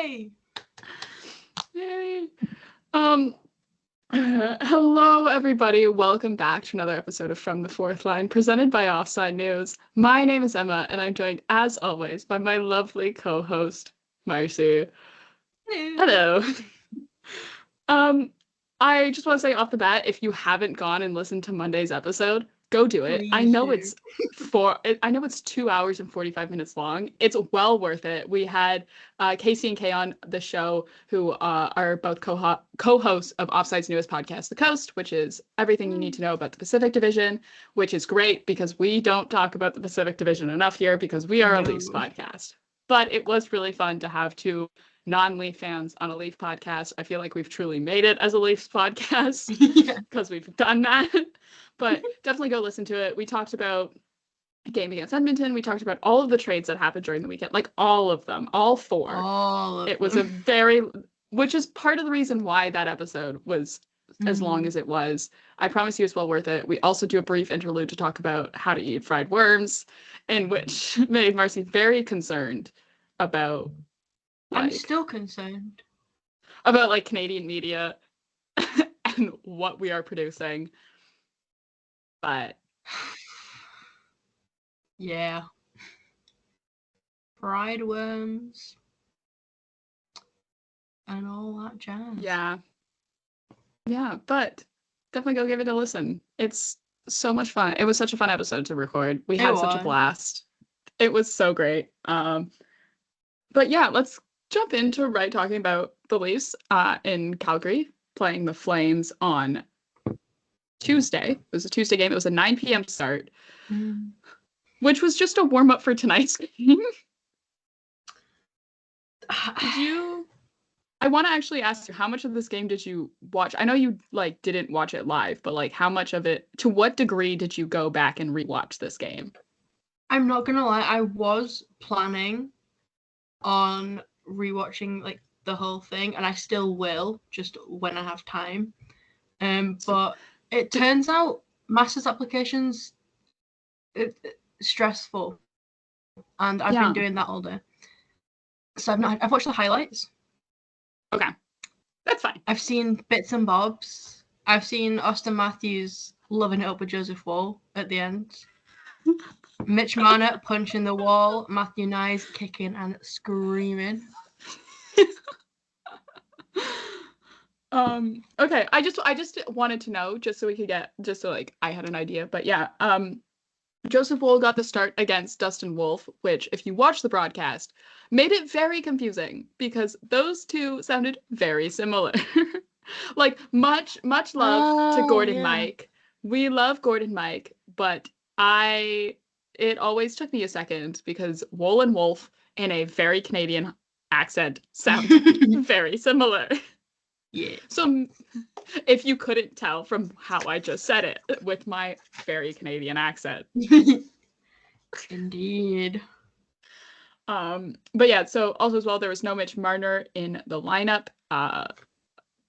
Yay! Yay! Hello, everybody. Welcome back to another episode of From the Fourth Line, presented by Offside News. My name is Emma, and I'm joined, as always, by my lovely co-host, Marcie. Hello. I just want to say off the bat, if you haven't gone and listened to Monday's episode, go do it. I Please know do. it's 2 hours and 45 minutes long. It's well worth it. We had Casey and Kay on the show, who are both co-hosts of Offside's newest podcast, The Coast, which is everything you need to know about the Pacific Division, which is great because we don't talk about the Pacific Division enough here because we are a Leafs podcast. But it was really fun to have two non-Leaf fans on a Leaf podcast. I feel like we've truly made it as a Leafs podcast because we've done that. But definitely go listen to it. We talked about a game against Edmonton. We talked about all of the trades that happened during the weekend, like all of them, all four. It was which is part of the reason why that episode was as long as it was. I promise you it's well worth it. We also do a brief interlude to talk about how to eat fried worms, in which made Marcie very concerned about. I'm still concerned about like Canadian media and what we are producing. But yeah. Fried worms and all that jazz. Yeah, but definitely go give it a listen. It's so much fun. It was such a fun episode to record. We had such a blast. It was so great. But yeah, let's jump into talking about the Leafs in Calgary playing the Flames on Tuesday. It was a Tuesday game. It was a 9 p.m. start, which was just a warm-up for tonight's game. I want to actually ask you, how much of this game did you watch? I know you didn't watch it live, but how much of it, to what degree did you go back and rewatch this game? I'm not gonna lie, I was planning on rewatching the whole thing, and I still will, just when I have time. But it turns out master's applications stressful, and I've been doing that all day. So I've watched the highlights. Okay, that's fine. I've seen bits and bobs. I've seen Austin Matthews loving it up with Joseph Woll at the end. Mitch Marner punching the wall. Matthew Nyes kicking and screaming. Okay, I just wanted to know, just so we could get, I had an idea, but yeah, Joseph Woll got the start against Dustin Wolf, which, if you watch the broadcast, made it very confusing because those two sounded very similar. Much love to Gordon Mike. We love Gordon Mike, but it always took me a second because Woll and Wolf in a very Canadian accent sound very similar. Yeah. So if you couldn't tell from how I just said it with my very Canadian accent. Indeed. But yeah, so also as well, there was no Mitch Marner in the lineup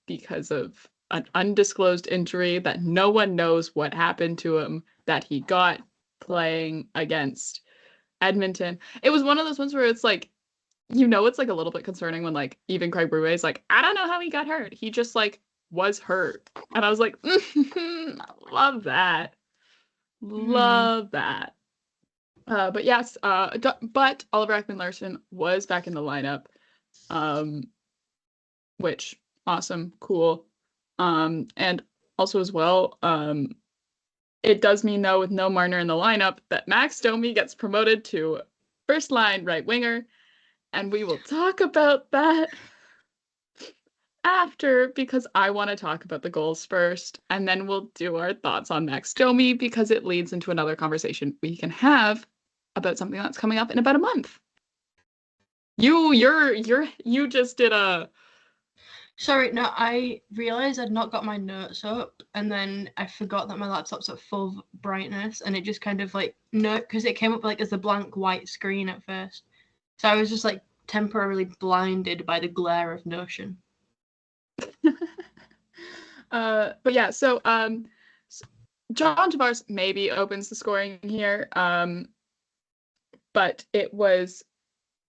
because of an undisclosed injury that no one knows what happened to him that he got playing against Edmonton. It was one of those ones where it's it's a little bit concerning when even Craig Berube is I don't know how he got hurt. He just was hurt. And I was like, love that. Love that. But yes, but Oliver Ekman-Larsson was back in the lineup, which awesome, cool. And also as well, it does mean though with no Marner in the lineup that Max Domi gets promoted to first line right winger, and we will talk about that after because I want to talk about the goals first, and then we'll do our thoughts on Max Domi because it leads into another conversation we can have about something that's coming up in about a month. You just did a... Sorry, no, I realized I'd not got my notes up, and then I forgot that my laptop's at full brightness, and it just kind of because it came up as a blank white screen at first. So I was just temporarily blinded by the glare of Notion. But yeah, so John Tavares maybe opens the scoring here, but it was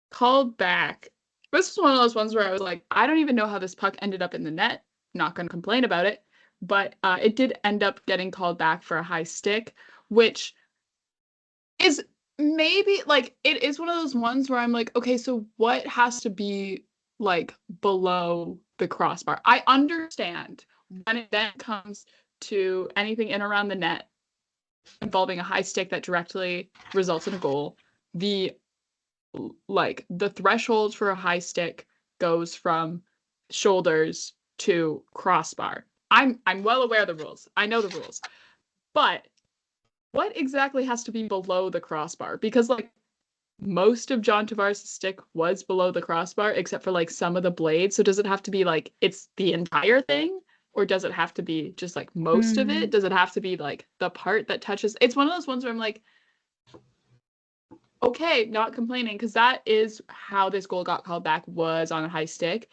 called back This was one of those ones where I was like, I don't even know how this puck ended up in the net. Not going to complain about it. But it did end up getting called back for a high stick, which is maybe, like, it is one of those ones where I'm like, okay, so what has to be, like, below the crossbar? I understand when it then comes to anything in around the net involving a high stick that directly results in a goal, the threshold for a high stick goes from shoulders to crossbar. I'm well aware of the rules. I know the rules. But what exactly has to be below the crossbar? Because, like, most of John Tavares' stick was below the crossbar, except for, like, some of the blades. So does it have to be, like, it's the entire thing? Or does it have to be just, like, most of it? Does it have to be, like, the part that touches? It's one of those ones where I'm like, okay, not complaining, because that is how this goal got called back, was on a high stick.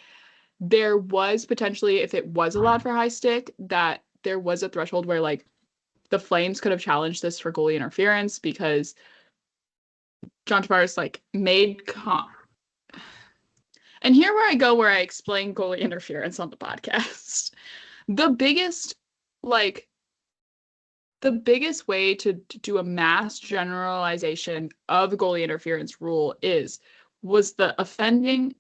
There was potentially, if it was allowed for high stick, that there was a threshold where, like, the Flames could have challenged this for goalie interference, because John Tavares, like, made and here where I go where I explain goalie interference on the podcast. The biggest way to do a mass generalization of the goalie interference rule was the opposing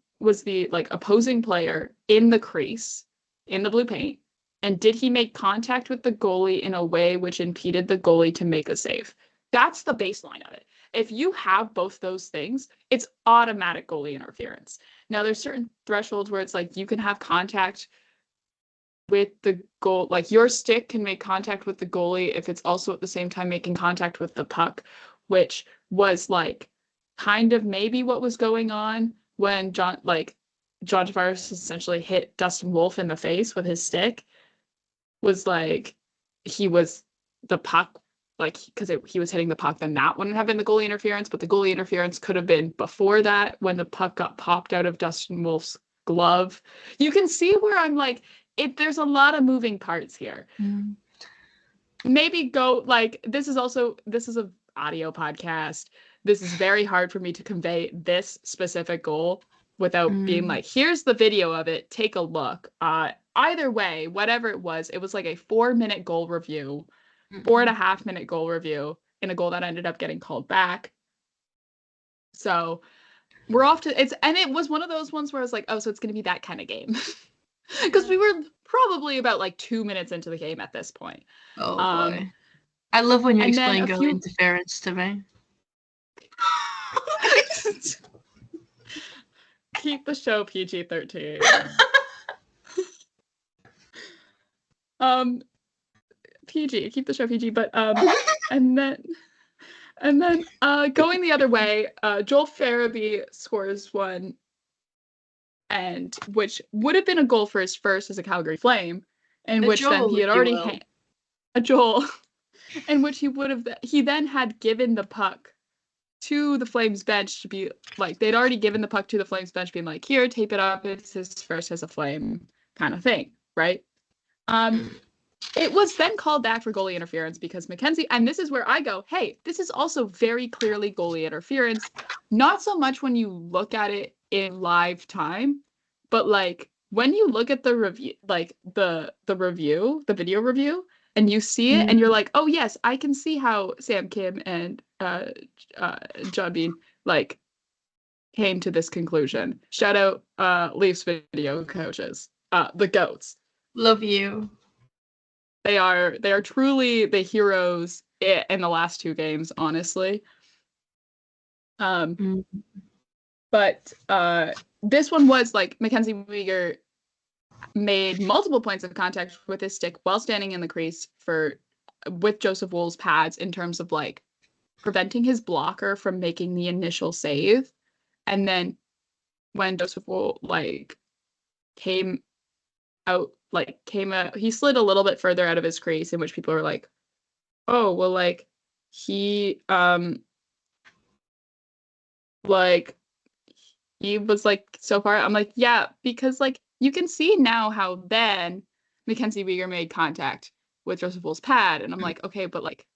player in the crease, in the blue paint, and did he make contact with the goalie in a way which impeded the goalie to make a save? That's the baseline of it. If you have both those things, it's automatic goalie interference. Now, there's certain thresholds where it's like you can have contact with the goal, like your stick can make contact with the goalie if it's also at the same time making contact with the puck, which was, like, kind of maybe what was going on when John Tavares essentially hit Dustin Wolf in the face with his stick. Was like he was the puck, like, because he was hitting the puck, then that wouldn't have been the goalie interference, but the goalie interference could have been before that, when the puck got popped out of Dustin Wolf's glove. You can see where I'm like, there's a lot of moving parts here. Maybe go, like, this is a audio podcast. This is very hard for me to convey this specific goal without being like, here's the video of it, take a look. Either way, whatever it was like a 4-minute goal review, 4.5-minute goal review, in a goal that ended up getting called back. So we're off to it was one of those ones where I was like, oh, so it's going to be that kind of game. Because we were probably about, like, 2 minutes into the game at this point. Oh, boy. I love when you explain goalie interference to me. Keep the show PG-13. PG, keep the show PG, but and then going the other way, Joel Farabee scores one, and which would have been a goal for his first as a Calgary Flame, in which then he had already a Joel, in which he then had given the puck to the Flames bench to be like, they'd already given the puck to the Flames bench, being like, here, tape it up, it's his first as a Flame kind of thing, right? It was then called back for goalie interference because Mackenzie, and this is where I go, hey, this is also very clearly goalie interference. Not so much when you look at it in live time, but, like, when you look at the review, like the video review, and you see it, and you're like, oh yes, I can see how Sam Kim and John Bean, like, came to this conclusion. Shout out Leafs video coaches, the GOATs. Love you. They are truly the heroes in the last 2 games, honestly. But this one was, like, Mackenzie Weegar made multiple points of contact with his stick while standing in the crease with Joseph Wool's pads, in terms of, like, preventing his blocker from making the initial save. And then when Joseph Wool, like, came out, he slid a little bit further out of his crease, in which people were like, oh, well, like, he was, like, so far. I'm like, yeah, because, like, you can see now how then Mackenzie Weegar made contact with Joseph Wool's pad, and I'm like, okay, but, like,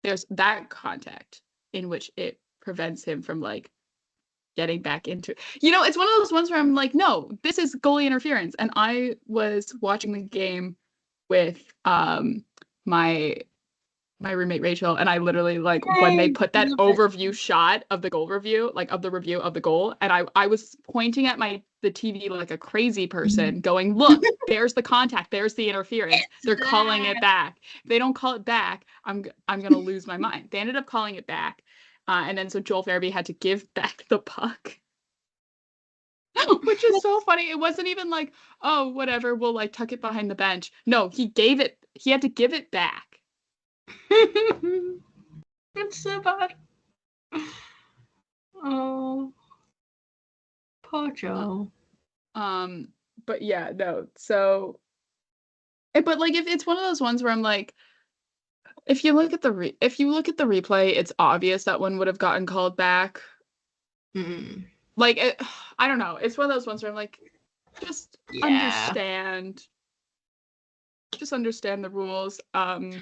there's that contact in which it prevents him from, like, getting back into it. It's one of those ones where I'm like, no, this is goalie interference. And I was watching the game with my roommate Rachel, and I literally when they put that overview shot of the goal review, of the review of the goal, and I was pointing at the TV like a crazy person, going, look, there's the contact, there's the interference. They're calling it back. If they don't call it back, I'm gonna lose my mind. They ended up calling it back, and then so Joel Farabee had to give back the puck. Which is so funny. It wasn't even like, oh, whatever, we'll tuck it behind the bench. No, he had to give it back. It's so bad. Oh, poor Joel. But yeah, no. So, but if it's one of those ones where I'm like, if you look at the replay, it's obvious that one would have gotten called back. Mm. I don't know. It's one of those ones where I'm like, just understand the rules. I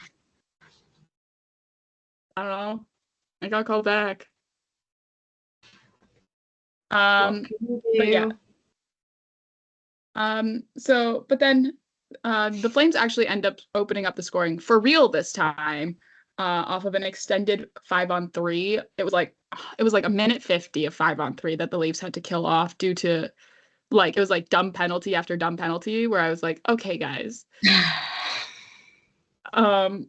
don't know. I got called back. But yeah. But then the Flames actually end up opening up the scoring for real this time, off of an extended 5-on-3. It was like a minute 50 of 5-on-3 that the Leafs had to kill off due to it was dumb penalty after dumb penalty, where I was like, okay, guys. And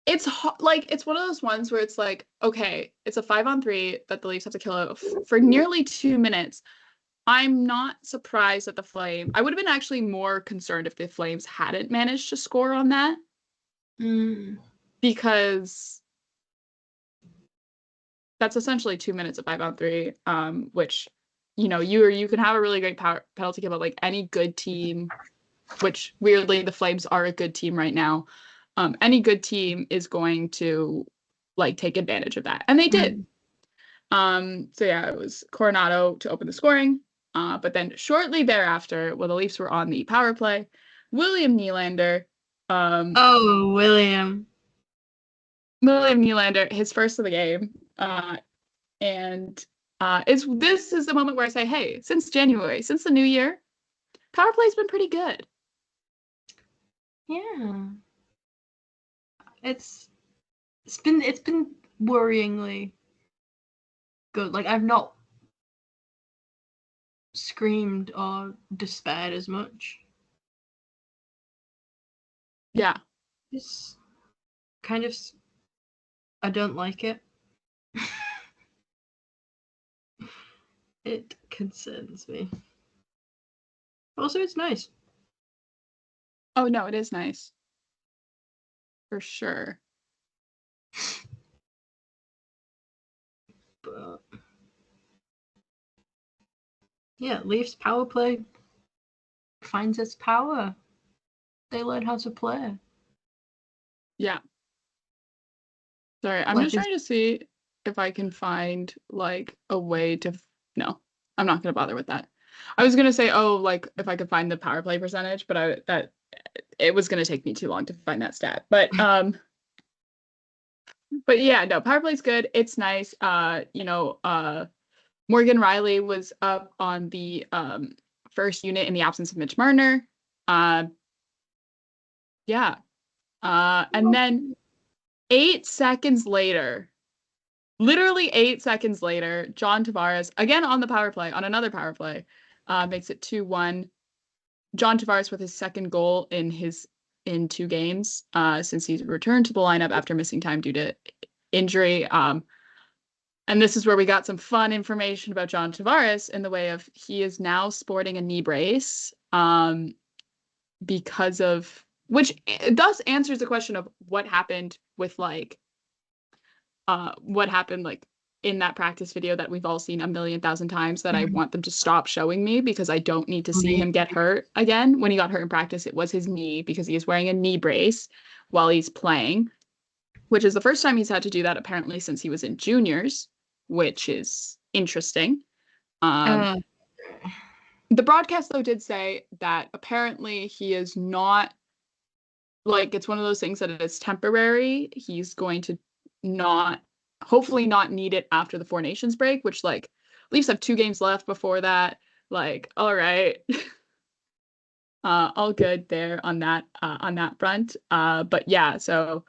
it's it's one of those ones where it's like, okay, it's a 5-on-3 that the Leafs have to kill out for nearly 2 minutes. I'm not surprised that I would have been actually more concerned if the Flames hadn't managed to score on that. Because that's essentially 2 minutes of 5-on-3, which, you can have a really great penalty kill, but any good team, which weirdly the Flames are a good team right now, any good team is going to take advantage of that. And they did. So yeah, it was Coronado to open the scoring. But then shortly thereafter, while the Leafs were on the power play, William Nylander. William Nylander, his first of the game. And this is the moment where I say, hey, since January, since the new year, power play's been pretty good. Yeah. It's been worryingly good. I've not screamed or despaired as much. Yeah. It's kind of, I don't like it. It concerns me. Also, it's nice. Oh, no, it is nice. For sure. But yeah, Leafs power play finds its power. They learn how to play. Yeah. Sorry, I'm just trying to see if I can find a way to. No, I'm not gonna bother with that. I was gonna say, if I could find the power play percentage, but it was gonna take me too long to find that stat. But but yeah, no, power play's good. It's nice. Morgan Riley was up on the first unit in the absence of Mitch Marner. Yeah. And then 8 seconds later, literally 8 seconds later, John Tavares, again on another power play, makes it 2-1. John Tavares with his second goal in 2 games, since he's returned to the lineup after missing time due to injury. And this is where we got some fun information about John Tavares in the way of he is now sporting a knee brace, because of which thus answers the question of what happened with what happened in that practice video that we've all seen 1,000,000 times that I want them to stop showing me because I don't need to see him get hurt again. When he got hurt in practice, it was his knee because he is wearing a knee brace while he's playing, which is the first time he's had to do that apparently since he was in juniors, which is interesting. The broadcast, though, did say that apparently he is not, it's one of those things that it is temporary. He's going to not hopefully not need it after the Four Nations break, which like Leafs have 2 games left before that. Like, all right. All good there on that front. But yeah, so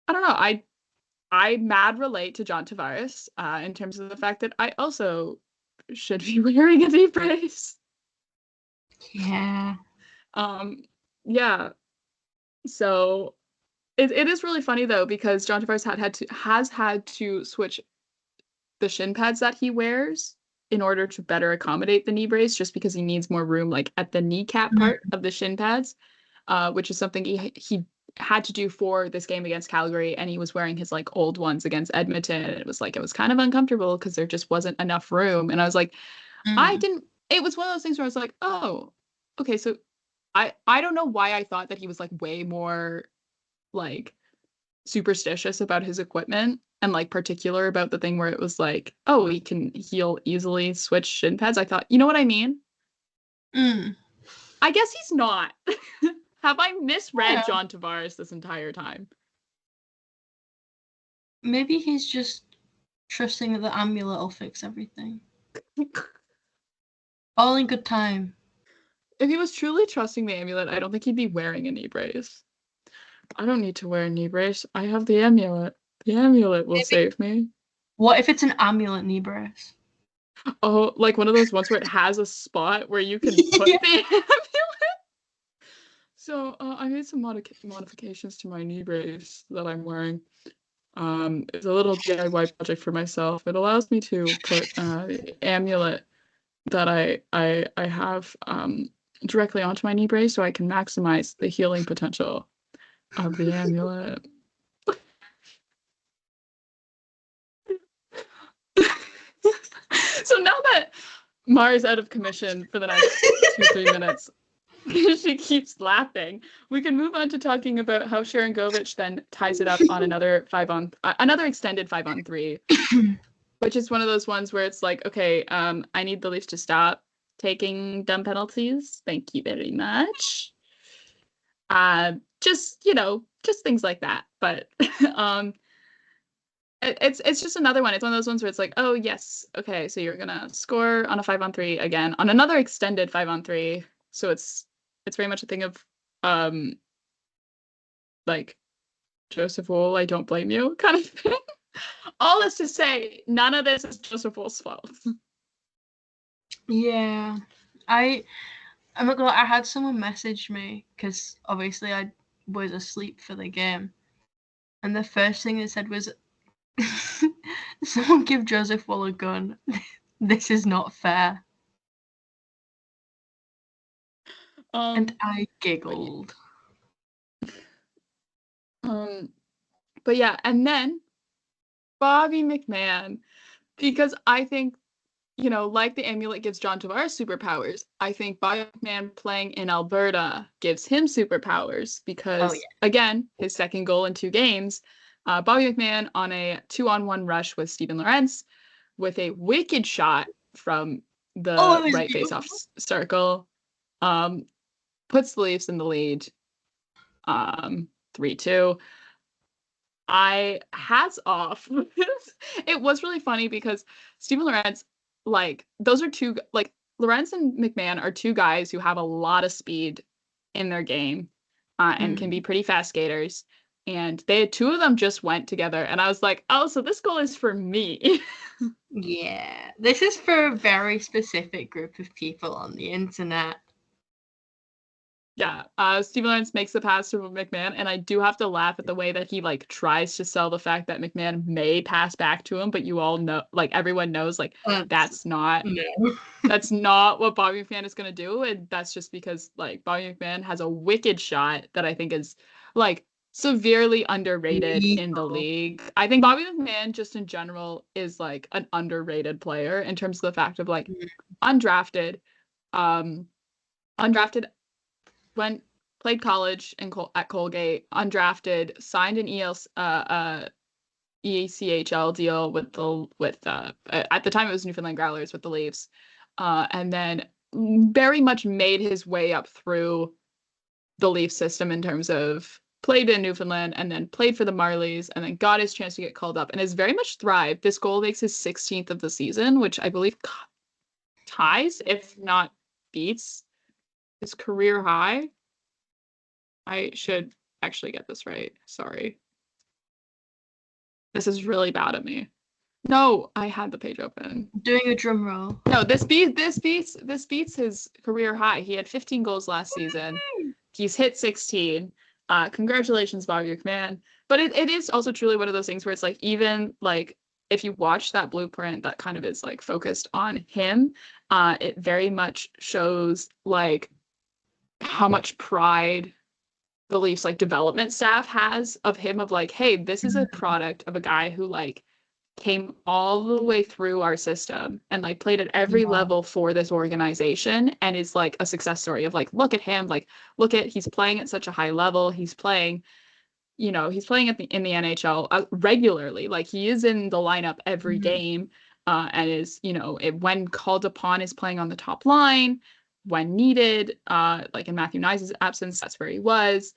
I don't know. I mad relate to John Tavares in terms of the fact that I also should be wearing a knee brace. Yeah. Yeah. So it is really funny though, because John Tavares has had to switch the shin pads that he wears in order to better accommodate the knee brace, just because he needs more room like at the kneecap part of the shin pads, which is something he had to do for this game against Calgary, and he was wearing his like old ones against Edmonton, and it was kind of uncomfortable because there just wasn't enough room. And I was like, it was one of those things where I was like, oh, okay, so I don't know why I thought that he was like way more like superstitious about his equipment and like particular about the thing where it was like, oh, he'll easily switch shin pads. I thought, you know what I mean? I guess he's not. Have I misread John Tavares this entire time? Maybe he's just trusting that the amulet will fix everything. All in good time. If he was truly trusting the amulet, I don't think he'd be wearing a knee brace. I don't need to wear a knee brace. I have the amulet. The amulet will save me. What if it's an amulet knee brace? Oh, like one of those ones where it has a spot where you can put the amulet? So I made some modifications to my knee brace that I'm wearing. It's a little DIY project for myself. It allows me to put the amulet that I have directly onto my knee brace, so I can maximize the healing potential of the amulet. So now that Mara's out of commission for the next 2-3 minutes, she keeps laughing, we can move on to talking about how Sharon Govich then ties it up on another extended 5-on-3, which is one of those ones where it's like, okay, I need the Leafs to stop taking dumb penalties. Thank you very much. Just things like that. But it's just another one. It's one of those ones where it's like, oh yes, okay, so you're gonna score on a 5-on-3 again on another extended 5-on-3. So it's very much a thing of like Joseph Wool, I don't blame you kind of thing. All is to say, none of this is Joseph Wool's fault. Yeah, I'm not gonna lie, I had someone message me because obviously I was asleep for the game, and the first thing they said was, "Someone give Joseph Wool a gun. This is not fair." And I giggled. But yeah, and then Bobby McMann, because I think, like the amulet gives John Tavares superpowers, I think Bobby McMann playing in Alberta gives him superpowers because, again, his second goal in 2 games, Bobby McMann on a 2-on-1 rush with Steven Lorentz with a wicked shot from the right faceoff circle, puts the Leafs in the lead 3-2. Hats off. It was really funny because Steven Lorentz, like, those are two, like, Lorentz and McMann are 2 guys who have a lot of speed in their game and can be pretty fast skaters. And 2 of them just went together. And I was like, oh, so this goal is for me. Yeah, this is for a very specific group of people on the internet. Yeah, Steven Lorentz makes the pass to McMann, and I do have to laugh at the way that he like tries to sell the fact that McMann may pass back to him, but you all know, like everyone knows, like that's not what Bobby McMann is gonna do, and that's just because like Bobby McMann has a wicked shot that I think is like severely underrated in the league. I think Bobby McMann just in general is like an underrated player in terms of the fact of like undrafted, played college at Colgate, undrafted, signed an ECHL deal with at the time it was Newfoundland Growlers with the Leafs, and then very much made his way up through the Leaf system in terms of played in Newfoundland, and then played for the Marlies, and then got his chance to get called up, and has very much thrived. This goal makes his 16th of the season, which I believe ties, if not beats, his career high. I should actually get this right. Sorry. This is really bad of me. No, I had the page open. Doing a drum roll. No, this beats his career high. He had 15 goals last season. He's hit 16. Congratulations, Bobby McMahon. But it is also truly one of those things where it's like, even like if you watch that blueprint that kind of is like focused on him, it very much shows like how much pride the Leafs like development staff has of him, of like, hey, this is a product of a guy who like came all the way through our system and like played at every level for this organization, and is like a success story of like, look at him, like he's playing at such a high level, he's playing in the NHL regularly, like he is in the lineup every game, and is, when called upon, is playing on the top line when needed, like in Matthew Knies' absence, that's where he was,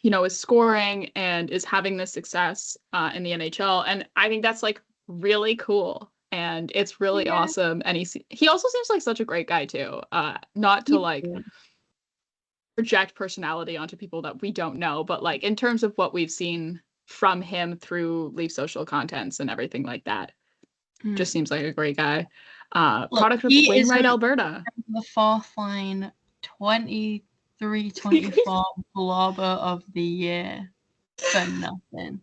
is scoring and is having this success in the NHL. And I think that's like really cool. And it's really awesome. And he also seems like such a great guy too. Not to like project personality onto people that we don't know, but like in terms of what we've seen from him through Leaf social contents and everything like that, just seems like a great guy. Product of Wainwright, Alberta. The fourth line 23-24 blobber of the year for nothing.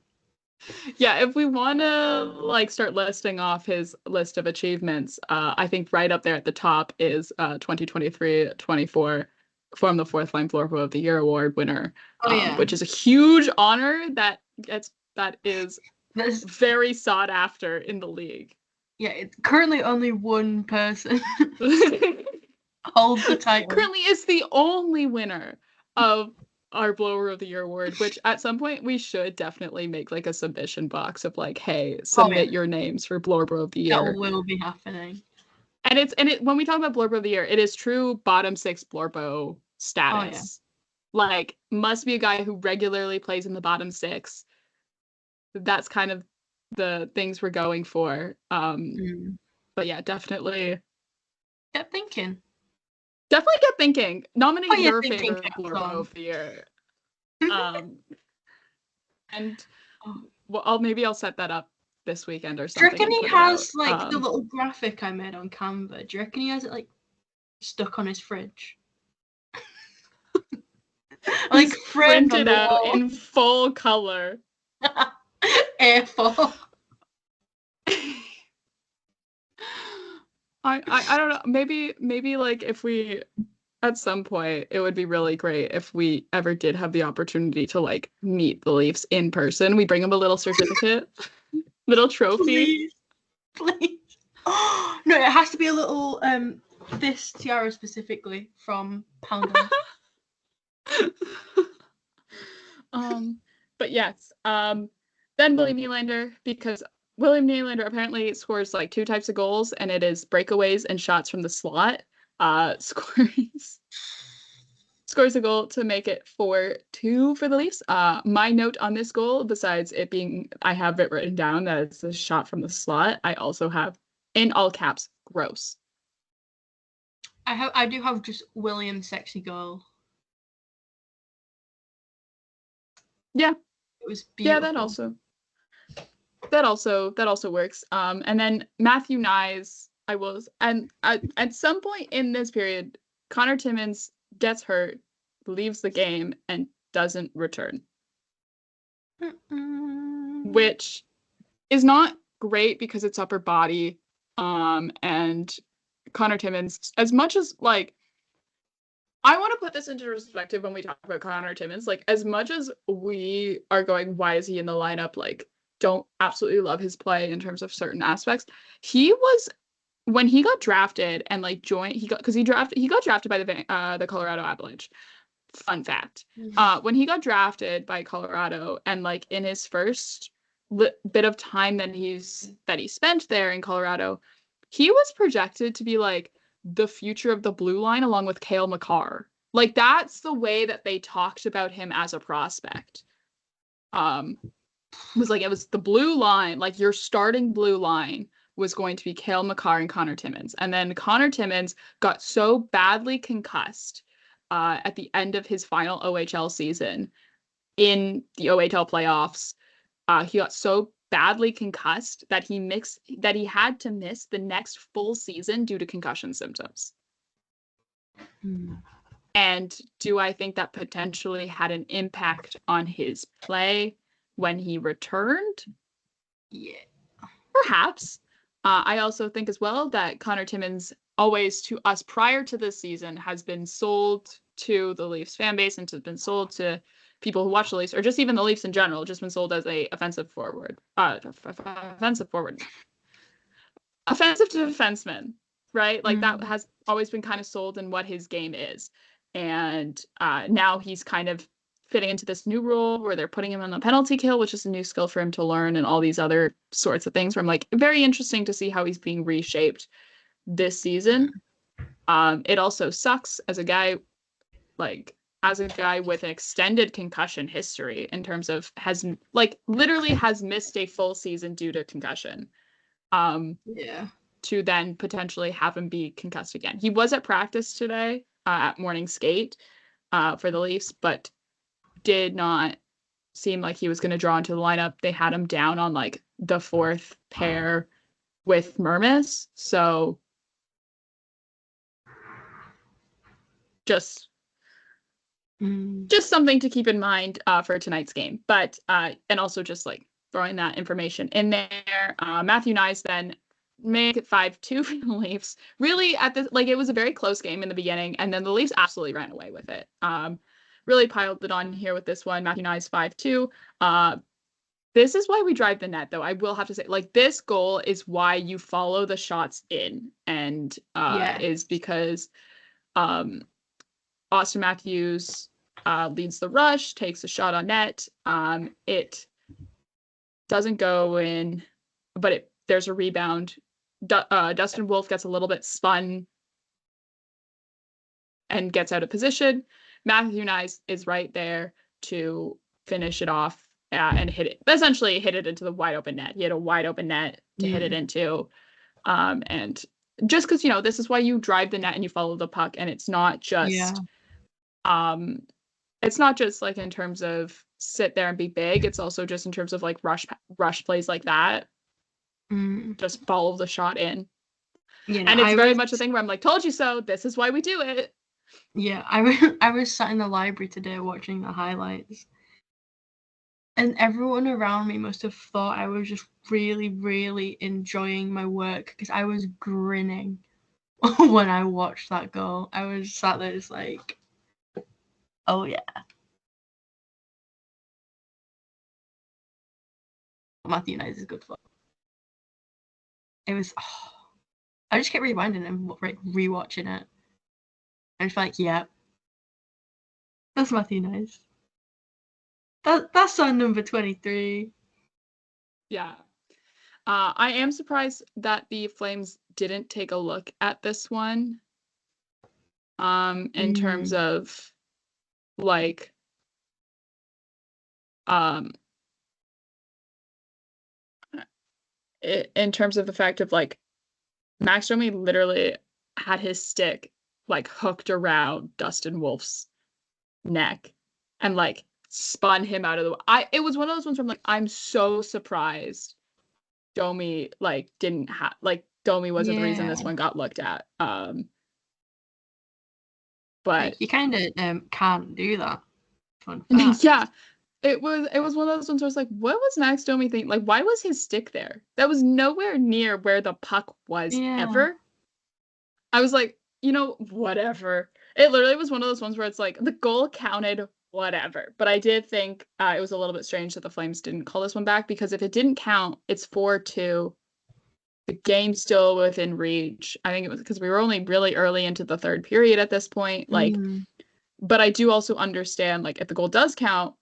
Yeah, if we want to like start listing off his list of achievements, I think right up there at the top is 2023-24 from the fourth line Floorball of the Year award winner, which is a huge honor that is very sought after in the league. Yeah, it's currently only one person holds the title. Currently is the only winner of our Blower of the Year award, which at some point we should definitely make like a submission box of like, hey, submit your names for Blower of the Year. That will be happening. And when we talk about Blower of the Year, it is true bottom six Blorbo status. Like, must be a guy who regularly plays in the bottom six. That's kind of the things we're going for. But yeah, definitely get thinking. Nominate your favorite Blorbo of the Year. And maybe I'll set that up this weekend or something. Do you reckon he has like the little graphic I made on Canva? Do you reckon he has it like stuck on his fridge? Like printed out in full color. A4. I don't know. Maybe like if we, at some point, it would be really great if we ever did have the opportunity to like meet the Leafs in person. We bring them a little certificate, little trophy. Please. No, it has to be a little this tiara specifically from Poundland. But yes. Then William Nylander, because William Nylander apparently scores like two types of goals, and it is breakaways and shots from the slot. Scores a goal to make it 4-2 for the Leafs. My note on this goal, besides it being, I have it written down that it's a shot from the slot, I also have in all caps, gross. I do have just William sexy goal. Yeah. It was beautiful. Yeah, that also works. And then Matthew Knies, at some point in this period, Connor Timmins gets hurt, leaves the game, and doesn't return. Which is not great because it's upper body. And Connor Timmins, as much as like, I want to put this into perspective when we talk about Connor Timmins, like as much as we are going, why is he in the lineup? Like, don't absolutely love his play in terms of certain aspects. He was, when he got drafted and like he got drafted by the Colorado Avalanche. Fun fact. When he got drafted by Colorado and like in his first bit of time that he spent there in Colorado, he was projected to be like the future of the blue line along with Cale Makar. Like, that's the way that they talked about him as a prospect. Was like, it was the blue line, like your starting blue line was going to be Cale Makar and Connor Timmins. And then Connor Timmins got so badly concussed at the end of his final OHL season in the OHL playoffs. He got so badly concussed that he had to miss the next full season due to concussion symptoms. And do I think that potentially had an impact on his play when he returned? Yeah. Perhaps. I also think as well that Connor Timmins, always to us prior to this season, has been sold to the Leafs fan base and has been sold to people who watch the Leafs, or just even the Leafs in general, just been sold as a offensive defenseman, right? Like that has always been kind of sold in what his game is. And now he's kind of fitting into this new role where they're putting him on the penalty kill, which is a new skill for him to learn, and all these other sorts of things. Where I'm like, very interesting to see how he's being reshaped this season. It also sucks as a guy with an extended concussion history, in terms of literally has missed a full season due to concussion. To then potentially have him be concussed again. He was at practice today at morning skate for the Leafs, but did not seem like he was going to draw into the lineup. They had him down on like the fourth pair with Mermis. So just something to keep in mind for tonight's game. But and also just like throwing that information in there. Matthew Nyes then make it 5-2 for the Leafs. Really, at this, like, it was a very close game in the beginning, and then the Leafs absolutely ran away with it. Really piled it on here with this one. Matthew Nyes 5-2. This is why we drive the net, though. I will have to say, like, this goal is why you follow the shots in, and is because Austin Matthews leads the rush, takes a shot on net. It doesn't go in, but there's a rebound. Dustin Wolf gets a little bit spun and gets out of position. Matthew Nyes is right there to finish it off and essentially hit it into the wide open net. He had a wide open net to hit it into. And just because, this is why you drive the net and you follow the puck, and it's not just like in terms of sit there and be big. It's also just in terms of like rush plays like that. Just follow the shot in. And it's very much a thing where I'm like, told you so. This is why we do it. Yeah, I was sat in the library today watching the highlights, and everyone around me must have thought I was just really, really enjoying my work, because I was grinning when I watched that goal. I was sat there just like, oh yeah. Matthew Nyes is good for. It was. I just kept rewinding and rewatching it. I was like, yeah, that's Matthew Nyes. That's our number 23. Yeah. I am surprised that the Flames didn't take a look at this one. In terms of like in terms of the fact of like Max Domi literally had his stick like hooked around Dustin Wolf's neck and like spun him out of the way. It was one of those ones where I'm like, I'm so surprised Domi like didn't have like Domi wasn't the reason this one got looked at. But like, you kind of can't do that. Fun fact. Yeah. It was one of those ones where I was like, what was Max Domi thinking? Like, why was his stick there? That was nowhere near where the puck was ever. I was like, whatever. It literally was one of those ones where it's like, the goal counted, whatever. But I did think it was a little bit strange that the Flames didn't call this one back, because if it didn't count, it's 4-2. The game's still within reach. I think it was because we were only really early into the third period at this point. Like, but I do also understand, like, if the goal does count,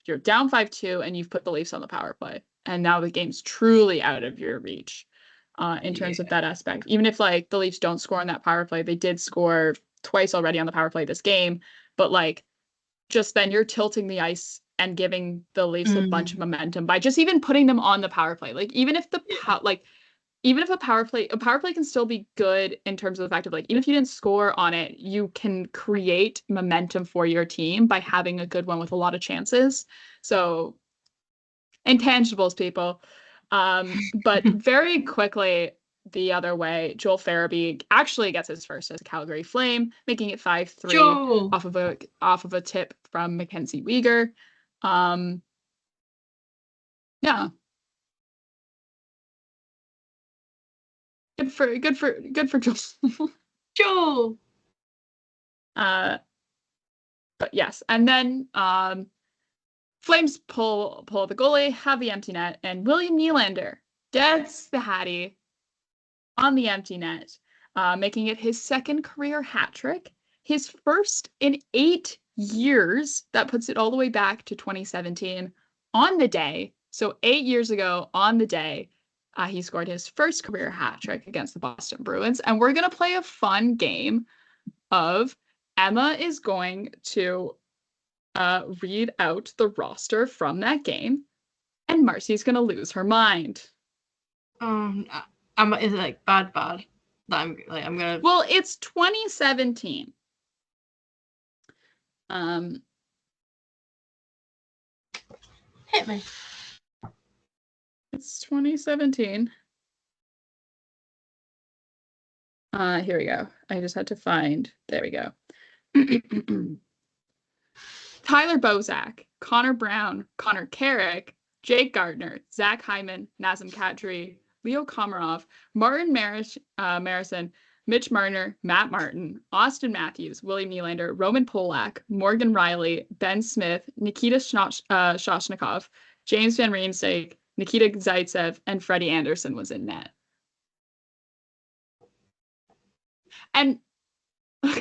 you're down 5-2 and you've put the Leafs on the power play, and now the game's truly out of your reach in terms of that aspect. Even if like the Leafs don't score on that power play, they did score twice already on the power play this game, but like just then you're tilting the ice and giving the Leafs a bunch of momentum by just even putting them on the power play. Like even if even if a power play can still be good in terms of the fact of like, even if you didn't score on it, you can create momentum for your team by having a good one with a lot of chances. So intangibles, people. But very quickly the other way, Joel Farabee actually gets his first as a Calgary Flame, making it 5-3 off of a tip from Mackenzie Weegar. Yeah. Good for Joel. Joel. But yes, and then Flames pull the goalie, have the empty net, and William Nylander gets the Hattie on the empty net, making it his second career hat trick, his first in 8 years. That puts it all the way back to 2017 on the day. So 8 years ago on the day, he scored his first career hat trick against the Boston Bruins. And we're going to play a fun game of Emma is going to read out the roster from that game, and Marcie's going to lose her mind. Is it like bad? That I'm gonna. Well, it's 2017. Hit me. It's 2017. Here we go. I just had to find. There we go. Tyler Bozak, Connor Brown, Connor Carrick, Jake Gardner, Zach Hyman, Nazem Kadri, Leo Komarov, Martin Marison, Mitch Marner, Matt Martin, Austin Matthews, William Nylander, Roman Polak, Morgan Riley, Ben Smith, Nikita Shoshnikov, James Van Riemsdyk, Nikita Zaitsev, and Freddie Anderson was in net. And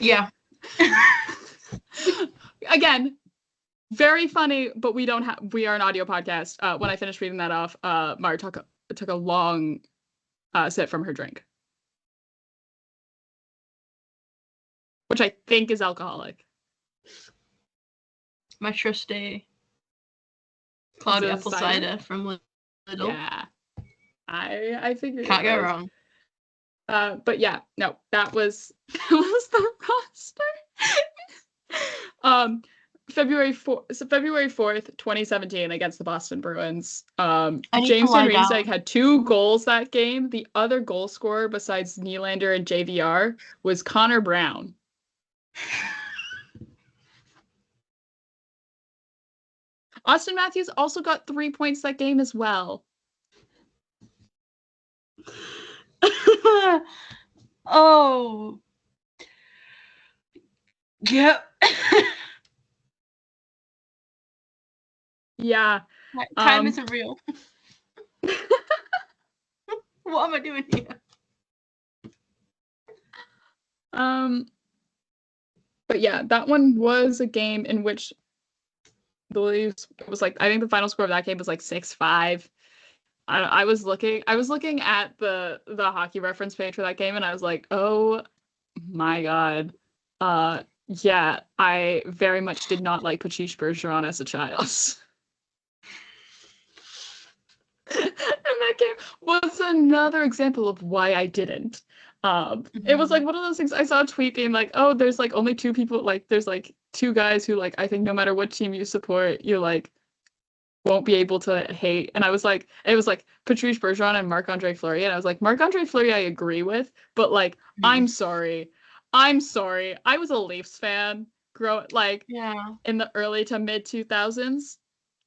yeah. Again, very funny, but we are an audio podcast. When I finished reading that off, Mar took a long sip from her drink, which I think is alcoholic. My trusty cloudy apple cider from Lidl. Yeah, I figured. Can't go wrong. But yeah, no, that was the roster. February 4th, 2017 against the Boston Bruins. James Van Riemsdyk had 2 goals that game. The other goal scorer besides Nylander and JVR was Connor Brown. Austin Matthews also got 3 points that game as well. Oh. Yep. Yeah. Time isn't real. What am I doing here? But yeah, that one was a game in which the Leafs, it was like, I think the final score of that game was like 6-5. I was looking at the hockey reference page for that game, and I was like, oh my god. Yeah, I very much did not like Patrice Bergeron as a child. And that game was another example of why I didn't. It was like one of those things. I saw a tweet being like, oh, there's like only 2 people, like there's like 2 guys who like, I think no matter what team you support, you like won't be able to hate. And I was like, it was like Patrice Bergeron and Marc-Andre Fleury, and I was like, Marc-Andre Fleury I agree with, but like I'm sorry, I was a Leafs fan in the early to mid 2000s.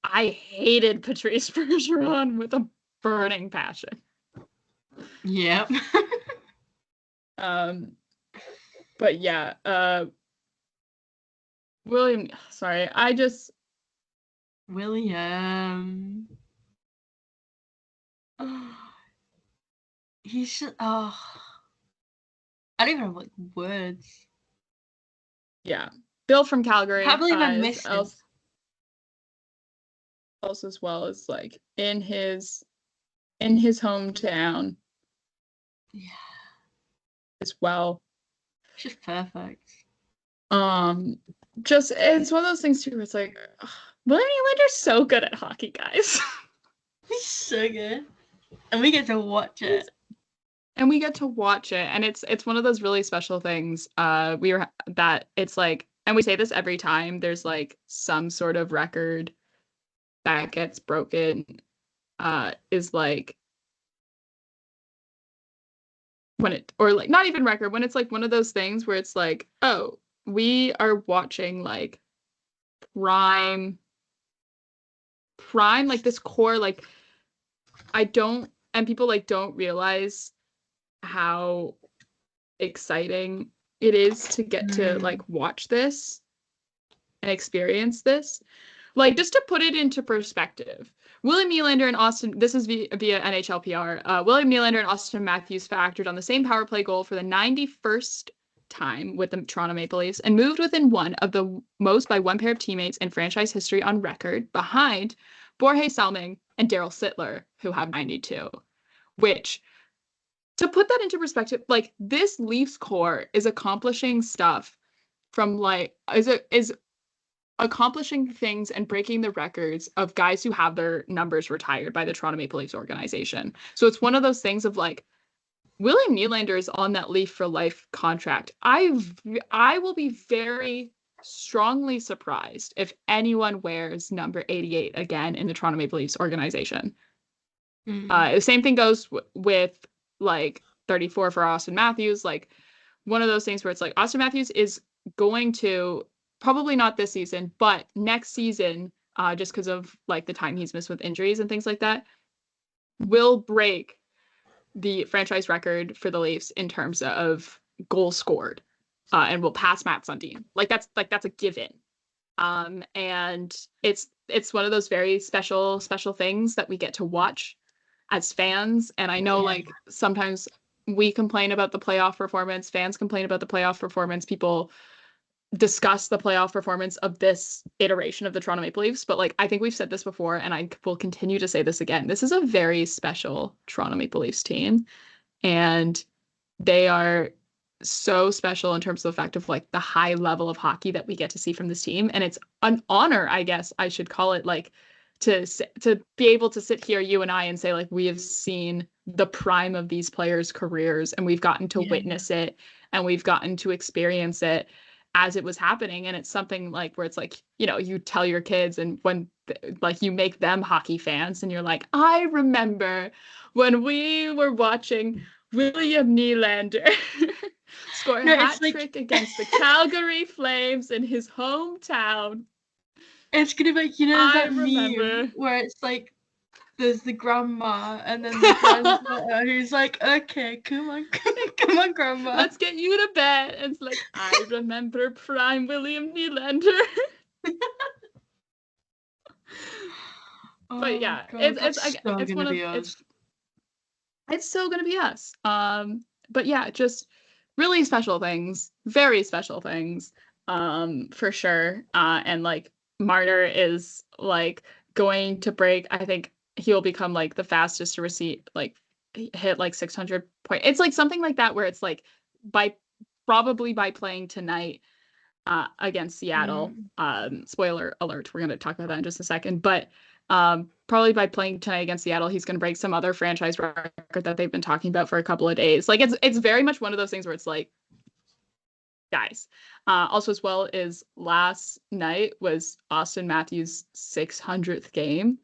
I hated Patrice Bergeron with a burning passion. Yep. But yeah, William, He's just, I don't even have like words. Yeah. Bill from Calgary. I can't believe I missed him. Also as well as like in his hometown. Yeah. As well. It's just perfect. Just it's one of those things too where it's like, ugh, William Nylander's so good at hockey, guys. He's so good. And we get to watch it. And we get to watch it, and it's one of those really special things. That it's like, and we say this every time there's like some sort of record that gets broken, is like when it, or like not even record, when it's like one of those things where it's like, oh, we are watching like prime like this core, like and people like don't realize how exciting it is to get to like watch this and experience this. Like, just to put it into perspective, William Nylander and Austin, this is via NHL PR, William Nylander and Austin Matthews factored on the same power play goal for the 91st time with the Toronto Maple Leafs and moved within one of the most by one pair of teammates in franchise history on record, behind Borje Salming and Daryl Sittler, who have 92. Which, to put that into perspective, like, this Leafs core is accomplishing stuff from like is accomplishing things and breaking the records of guys who have their numbers retired by the Toronto Maple Leafs organization. So it's one of those things of like, William Nylander is on that Leaf for life contract. I will be very strongly surprised if anyone wears number 88 again in the Toronto Maple Leafs organization. The same thing goes with like 34 for Austin Matthews. Like, one of those things where it's like, Austin Matthews is going to, probably not this season, but next season, just because of like the time he's missed with injuries and things like that, will break the franchise record for the Leafs in terms of goals scored, and will pass Matt Sundin. That's a given. And it's one of those very special things that we get to watch as fans. And I know like sometimes we complain about the playoff performance, fans complain about the playoff performance, people discuss the playoff performance of this iteration of the Toronto Maple Leafs, but like, I think we've said this before and I will continue to say this again. This is a very special Toronto Maple Leafs team, and they are so special in terms of the fact of like the high level of hockey that we get to see from this team. And it's an honor, I guess I should call it, like, to be able to sit here, you and I, and say like, we have seen the prime of these players' careers, and we've gotten to witness it, and we've gotten to experience it as it was happening. And it's something like where it's like, you know, you tell your kids, and when like you make them hockey fans, and you're like, I remember when we were watching William Nylander score a hat trick against the Calgary Flames in his hometown. It's gonna be like, you know, that meme where it's like, there's the grandma and then the grandmother who's like, okay, come on, grandma. Let's get you to bed. And it's like, I remember prime William Nylander. But yeah, God, it's still gonna be us. But yeah, just really special things, very special things, for sure. And like, Marner is like going to break, I think he'll become like the fastest to receive, like, hit like 600 points. It's like something like that where it's like probably by playing tonight against Seattle. Spoiler alert, we're going to talk about that in just a second, but probably by playing tonight against Seattle, he's going to break some other franchise record that they've been talking about for a couple of days. Like, it's very much one of those things where it's like, guys. Also, as well, is last night was Austin Matthews' 600th game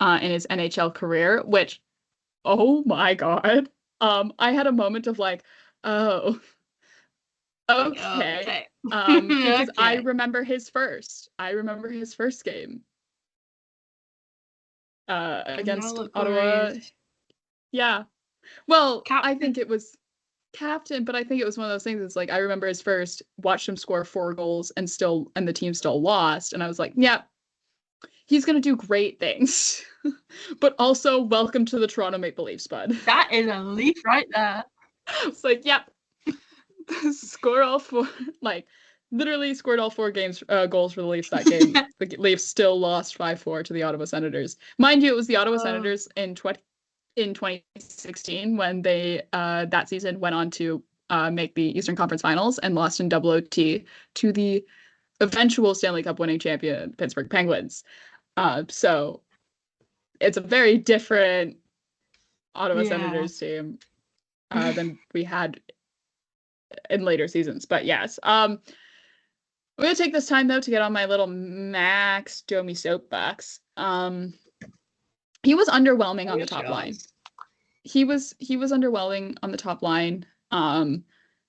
in his NHL career, which, oh my God. I had a moment of like, oh, okay. Because I remember his first game against Ottawa. Yeah. Well, I think it was captain, but I think it was one of those things. It's like, I remember his first, watched him score 4 goals and the team still lost, and I was like, yeah, he's gonna do great things. But also, welcome to the Toronto Maple Leafs, bud. That is a Leaf right there. It's like, yep. Score all 4, like, literally scored all 4 goals for the Leafs that game. The Leafs still lost 5-4 to the Ottawa Senators. Mind you, it was the Ottawa Senators in 2016 when they that season went on to make the Eastern Conference Finals and lost in double OT to the eventual Stanley Cup winning champion Pittsburgh Penguins. So it's a very different Ottawa Senators team than we had in later seasons. But yes, I'm going to take this time, though, to get on my little Max Domi soapbox. He was underwhelming on the top line. He was underwhelming on the top line.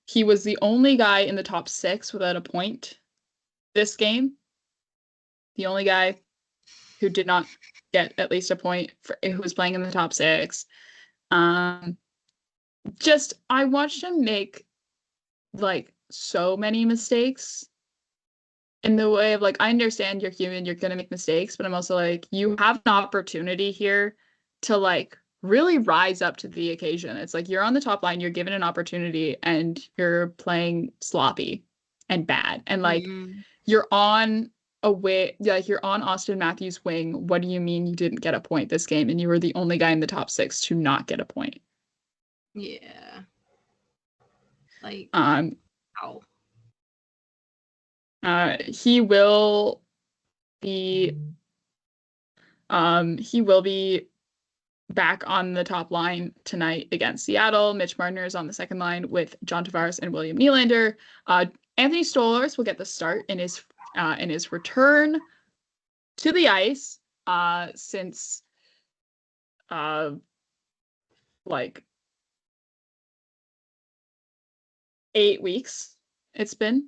He was the only guy in the top 6 without a point this game. The only guy who did not get at least a point who was playing in the top 6. I watched him make like so many mistakes in the way of like, I understand you're human, you're gonna make mistakes, but I'm also like, you have an opportunity here to like really rise up to the occasion. It's like you're on the top line, you're given an opportunity, and you're playing sloppy and bad, and like you're on you're on Austin Matthews' wing. What do you mean you didn't get a point this game, and you were the only guy in the top 6 to not get a point? Yeah. Like ow. He will be back on the top line tonight against Seattle. Mitch Marner is on the second line with John Tavares and William Nylander. Anthony Stolarz will get the start in his return to the ice since like 8 weeks it's been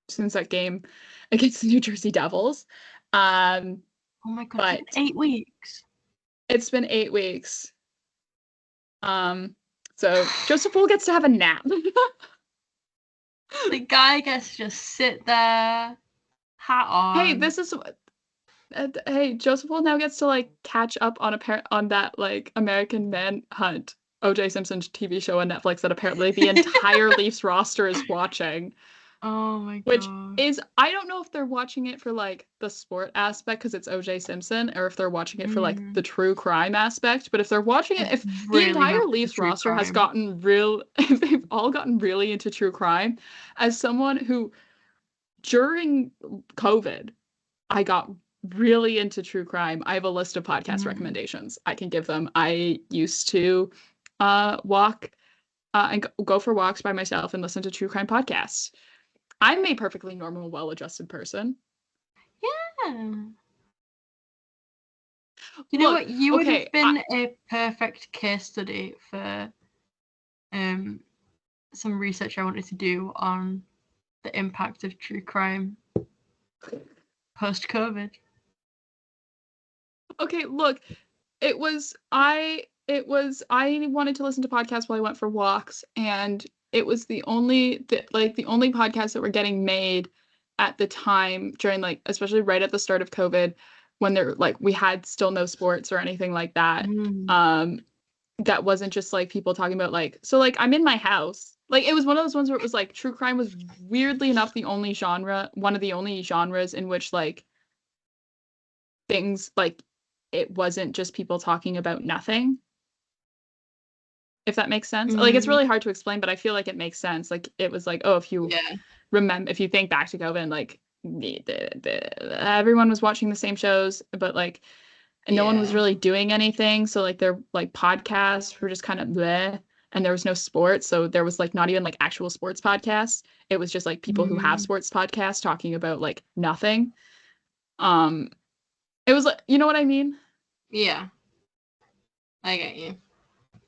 since that game against the New Jersey Devils. Oh my god, 8 weeks. It's been 8 weeks. So Joseph Woll gets to have a nap. The guy gets to just sit there, hat on. Hey, Joseph Woll now gets to like catch up on that like American Manhunt O.J. Simpson's TV show on Netflix that apparently the entire Leafs roster is watching. Oh my god. Which is, I don't know if they're watching it for like the sport aspect because it's O.J. Simpson, or if they're watching it for like the true crime aspect. But if they're watching it, if really the entire Leafs roster has gotten they've all gotten really into true crime. As someone who, during COVID, I got really into true crime. I have a list of podcast recommendations I can give them. I used to walk and go for walks by myself and listen to true crime podcasts. I'm a perfectly normal, well-adjusted person. Yeah. You know what? You would have been a perfect case study for some research I wanted to do on the impact of true crime post-COVID. Okay, look, I wanted to listen to podcasts while I went for walks, and it was the only podcasts that were getting made at the time during like, especially right at the start of COVID, when we had still no sports or anything like that. That wasn't just like people talking about like, so like I'm in my house. Like it was one of those ones where it was like true crime was weirdly enough one of the only genres in which like things like it wasn't just people talking about nothing. If that makes sense. Like it's really hard to explain, but I feel like it makes sense. Like it was like, oh, if you think back to COVID, like everyone was watching the same shows, but like no one was really doing anything. So like their like podcasts were just kind of bleh, and there was no sports. So there was like not even like actual sports podcasts. It was just like people who have sports podcasts talking about like nothing. It was like, you know what I mean? Yeah. I get you.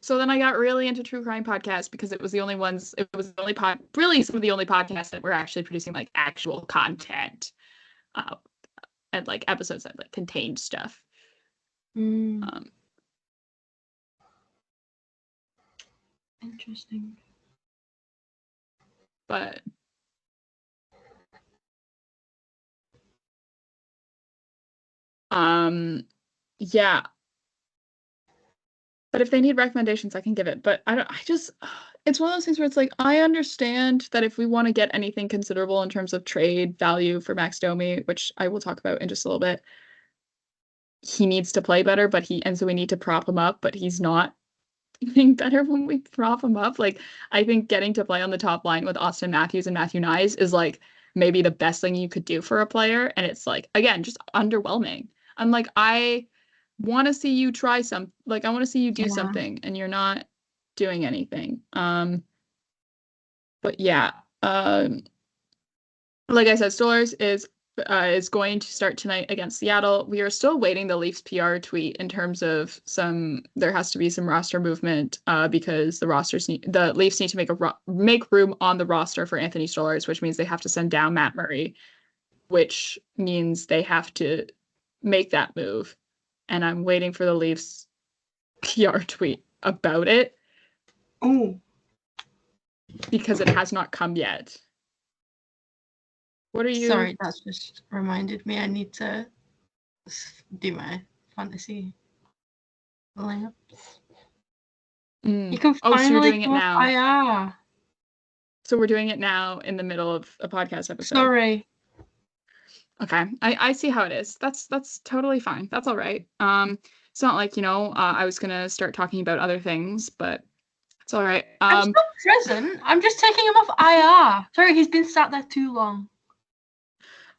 So then I got really into true crime podcasts because it was the only ones, it was the only really some of the only podcasts that were actually producing like actual content and like episodes that like contained stuff. Interesting. But yeah. But if they need recommendations, I can give it. But it's one of those things where it's like, I understand that if we want to get anything considerable in terms of trade value for Max Domi, which I will talk about in just a little bit, he needs to play better, and so we need to prop him up, but he's not getting better when we prop them up. Like, I think getting to play on the top line with Austin Matthews and Matthew Nyes is like maybe the best thing you could do for a player. And it's like, again, just underwhelming. I'm like, I want to see you try like, I want to see you do something, and you're not doing anything. But yeah, like I said, Stolarz is going to start tonight against Seattle. We are still waiting the Leafs PR tweet in terms of there has to be some roster movement because the Leafs need to make room on the roster for Anthony Stolarz, which means they have to send down Matt Murray, which means they have to make that move. And I'm waiting for the Leafs PR tweet about it. Oh. Because it has not come yet. What are you? Sorry, that's just reminded me. I need to do my fantasy lineups. You can finally so you're doing it now. IR. So we're doing it now in the middle of a podcast episode. Sorry. Okay, I see how it is. That's totally fine. That's all right. It's not like, I was gonna start talking about other things, but it's all right. I'm still present. I'm just taking him off IR. Sorry, he's been sat there too long.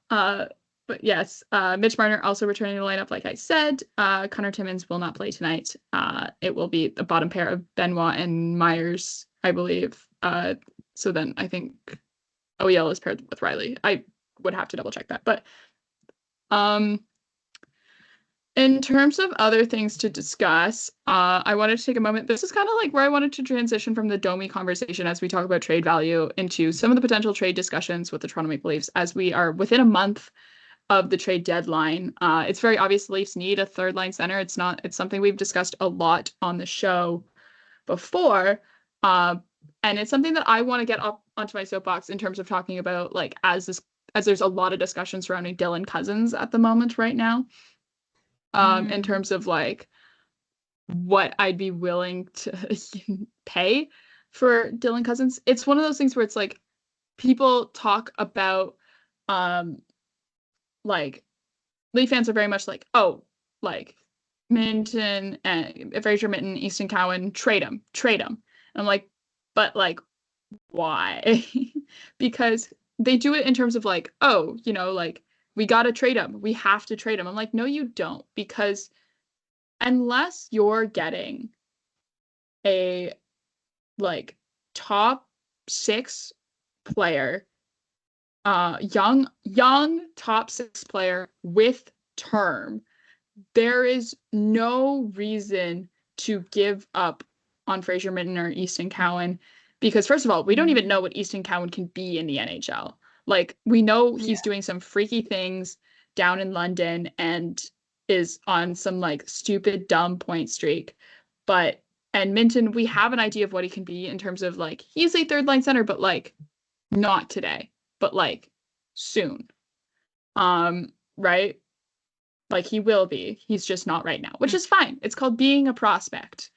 But yes, Mitch Marner also returning to the lineup, like I said. Connor Timmins will not play tonight. It will be the bottom pair of Benoit and Myers, I believe. So then I think OEL is paired with Riley. I would have to double check that. But in terms of other things to discuss, I wanted to take a moment. This is kind of like where I wanted to transition from the Domi conversation as we talk about trade value into some of the potential trade discussions with the Toronto Maple Leafs as we are within a month of the trade deadline. It's very obvious the Leafs need a third line center. It's something we've discussed a lot on the show before. And it's something that I want to get up onto my soapbox in terms of talking about, like, as there's a lot of discussion surrounding Dylan Cousins at the moment right now. In terms of like what I'd be willing to pay for Dylan Cousins. It's one of those things where it's like people talk about like Leaf fans are very much like, oh, like Minton and Fraser Minton, Easton Cowan, trade him. And I'm like, but like, why? Because they do it in terms of like, oh, like, we got to trade him. We have to trade him. I'm like, no, you don't. Because unless you're getting a like top 6 player, young top 6 player with term, there is no reason to give up on Fraser Minton or Easton Cowan. Because first of all, we don't even know what Easton Cowan can be in the NHL. Like, we know he's doing some freaky things down in London and is on some like stupid, dumb point streak. And Minton, we have an idea of what he can be in terms of like, he's a third line center, but like not today, but like soon. Right? Like, he will be. He's just not right now, which is fine. It's called being a prospect.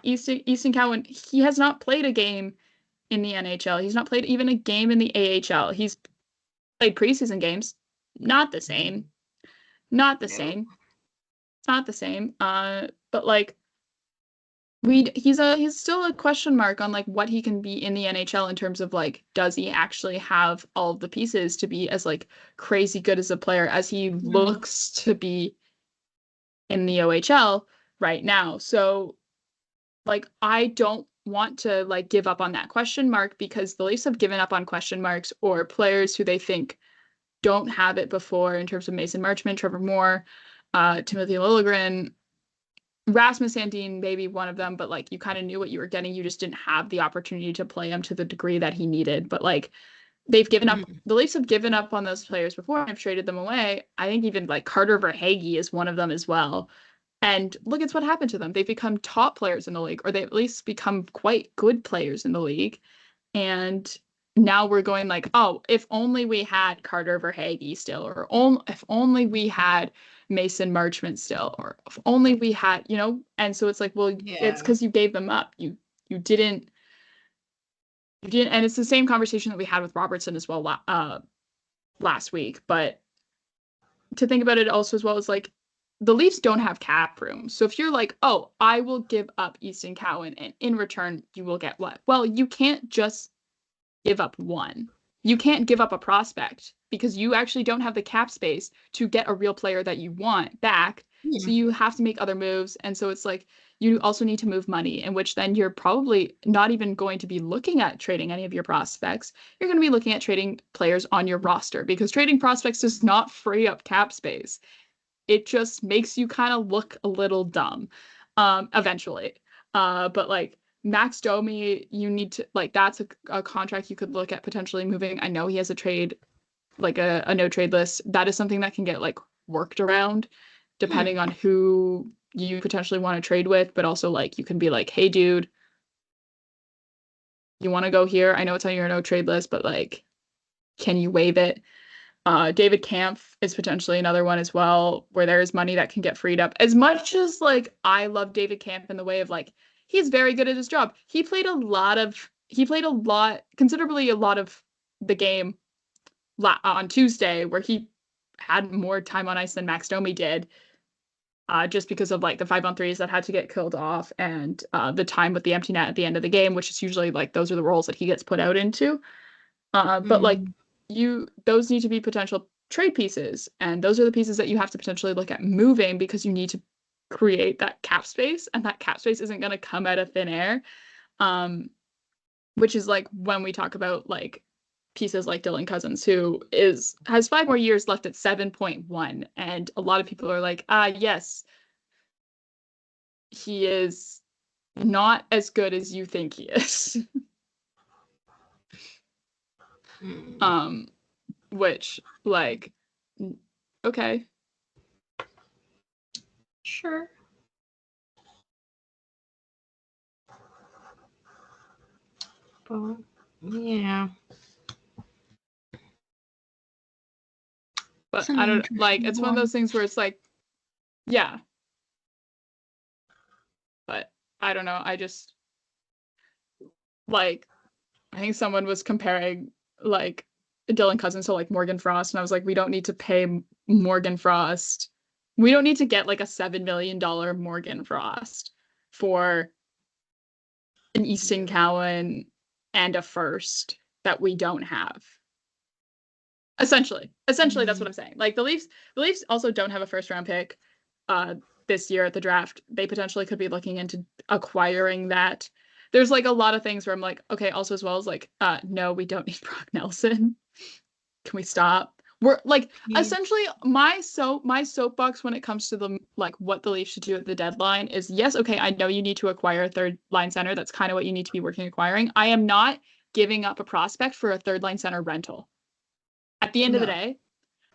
Easton Cowan, he has not played a game in the NHL. He's not played even a game in the AHL. He's played preseason games. Not the same. But like, he's still a question mark on like what he can be in the NHL in terms of like, does he actually have all of the pieces to be as like crazy good as a player as he looks to be in the OHL right now. So like, I don't want to like give up on that question mark, because the Leafs have given up on question marks or players who they think don't have it before, in terms of Mason Marchment, Trevor Moore, Timothy Liljegren, Rasmus Sandin, maybe one of them, but like, you kind of knew what you were getting. You just didn't have the opportunity to play him to the degree that he needed. But like, they've given up. The Leafs have given up on those players before and have traded them away. I think even like Carter Verhaeghe is one of them as well. And look at what happened to them. They've become top players in the league, or they at least become quite good players in the league. And now we're going like, oh, if only we had Carter Verhaeghe still, or if only we had Mason Marchment still, or if only we had, and so it's like, well, it's because you gave them up. You didn't, and it's the same conversation that we had with Robertson as well last week. But to think about it also as well is like, the Leafs don't have cap room. So if you're like, oh, I will give up Easton Cowan and in return you will get what? Well, you can't just give up one. You can't give up a prospect because you actually don't have the cap space to get a real player that you want back. Yeah. So you have to make other moves. And so it's like you also need to move money, in which then you're probably not even going to be looking at trading any of your prospects. You're going to be looking at trading players on your roster because trading prospects does not free up cap space. It just makes you kind of look a little dumb eventually. But like Max Domi, you need to like that's a contract you could look at potentially moving. I know he has a trade, like a no trade list. That is something that can get like worked around depending on who you potentially want to trade with, but also like you can be like, hey dude, you want to go here? I know it's on your no trade list, but like, can you waive it? David Kampf is potentially another one as well, where there is money that can get freed up. As much as like I love David Kampf in the way of like he's very good at his job. He played considerably a lot of the game on Tuesday, where he had more time on ice than Max Domi did, just because of like the 5-on-3s that had to get killed off and the time with the empty net at the end of the game, which is usually like those are the roles that he gets put out into. But like those need to be potential trade pieces, and those are the pieces that you have to potentially look at moving because you need to create that cap space, and that cap space isn't going to come out of thin air. Which is like when we talk about like pieces like Dylan Cousins, who has 5 more years left at 7.1, and a lot of people are like, yes, he is not as good as you think he is. Which like, okay, sure. But yeah. But I don't like, it's one of those things where it's like, yeah, but I don't know. I just like, I think someone was comparing like Dylan Cousins to like Morgan Frost, and I was like, we don't need to pay Morgan Frost. We don't need to get like a $7 million Morgan Frost for an Easton Cowan and a first that we don't have. Essentially, that's what I'm saying. Like the Leafs also don't have a first round pick this year at the draft. They potentially could be looking into acquiring that. There's like a lot of things where I'm like, okay, also as well as like, no, we don't need Brock Nelson. Can we stop? We're like essentially my soapbox when it comes to the like what the Leafs should do at the deadline is, yes, okay, I know you need to acquire a third line center. That's kind of what you need to be acquiring. I am not giving up a prospect for a third line center rental. At the end of the day,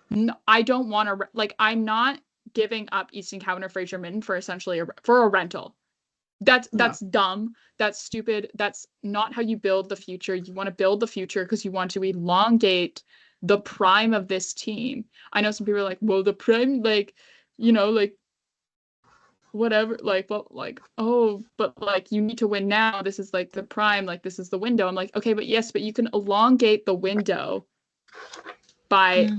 no, I don't want to like. I'm not giving up Easton Cowan or Fraser Minten for essentially for a rental. That's dumb. That's stupid. That's not how you build the future. You want to build the future because you want to elongate the prime of this team. I know some people are like, well, the prime, like, you know, like whatever, like, well, like, oh, but like you need to win now. This is like the prime, like this is the window. I'm like, okay, but yes, but you can elongate the window by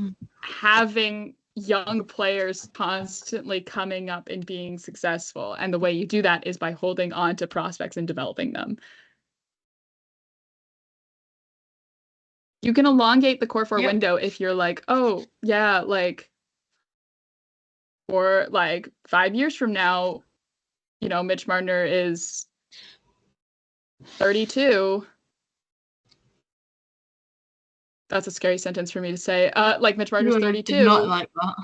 having young players constantly coming up and being successful. And the way you do that is by holding on to prospects and developing them. You can elongate the core 4 window if you're like, oh, yeah, like, or like 5 years from now, you know, Mitch Marner is 32. That's a scary sentence for me to say. Like Mitch Marner's 32. Did not like that.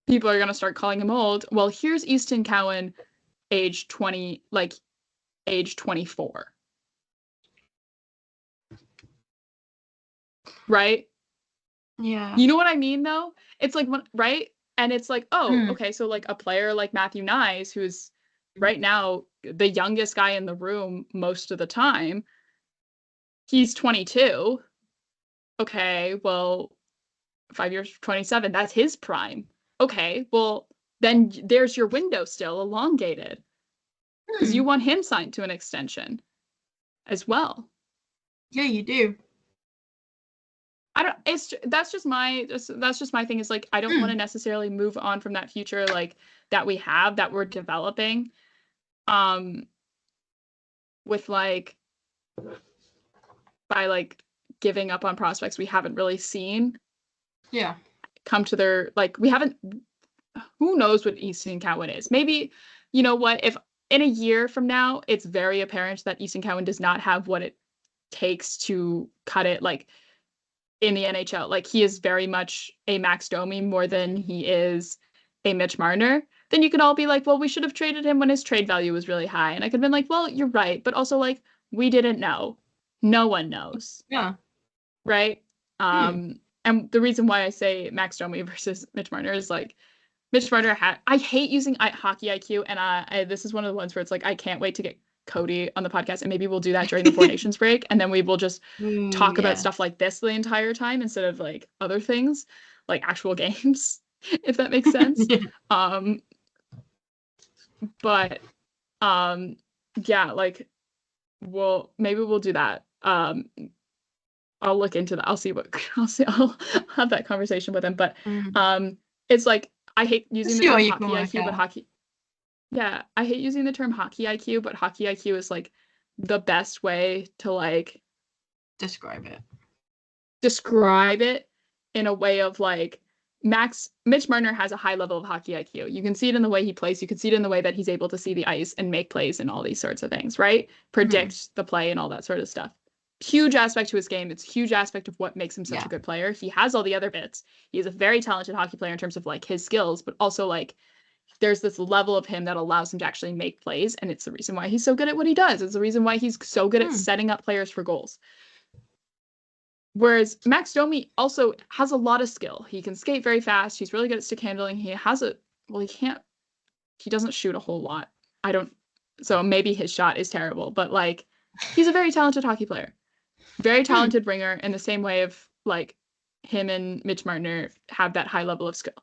People are going to start calling him old. Well, here's Easton Cowan, age 20, like age 24. Right? Yeah. You know what I mean, though? It's like, right? And it's like, oh, okay, so like a player like Matthew Nyes, who's right now the youngest guy in the room most of the time, he's 22. Okay, well, 5 years, 27, that's his prime. Okay, well, then there's your window still elongated. Because you want him signed to an extension as well. Yeah, you do. That's just my thing, is like I don't want to necessarily move on from that future like that we're developing with like by like giving up on prospects we haven't really seen come to their, like, we haven't, who knows what Easton Cowan is. Maybe, you know what, if in a year from now it's very apparent that Easton Cowan does not have what it takes to cut it like in the NHL, like he is very much a Max Domi more than he is a Mitch Marner, then you could all be like, well, we should have traded him when his trade value was really high. And I could have been like, well, you're right. But also like, we didn't know. No one knows. Yeah. Right? And the reason why I say Max Domi versus Mitch Marner is like, Mitch Marner I hate using hockey IQ, and I this is one of the ones where it's like I can't wait to get Cody on the podcast, and maybe we'll do that during the Four Nations break, and then we will just talk about stuff like this the entire time instead of like other things, like actual games, if that makes sense. But yeah, like maybe we'll do that. I'll look into that. I'll have that conversation with him. But it's like I hate using the term hockey IQ, but hockey. Yeah, I hate using the term hockey IQ, but hockey IQ is like the best way to like describe it in a way of like Mitch Marner has a high level of hockey IQ. You can see it in the way he plays. You can see it in the way that he's able to see the ice and make plays and all these sorts of things, right? Predict the play and all that sort of stuff. Huge aspect to his game. It's a huge aspect of what makes him such a good player. He has all the other bits. He's a very talented hockey player in terms of like his skills, but also like there's this level of him that allows him to actually make plays, and it's the reason why he's so good at what he does. It's the reason why he's so good at setting up players for goals. Whereas Max Domi also has a lot of skill. He can skate very fast. He's really good at stick handling. He doesn't shoot a whole lot. So maybe his shot is terrible, but like he's a very talented hockey player. Very talented ringer in the same way of like him and Mitch Marner have that high level of skill.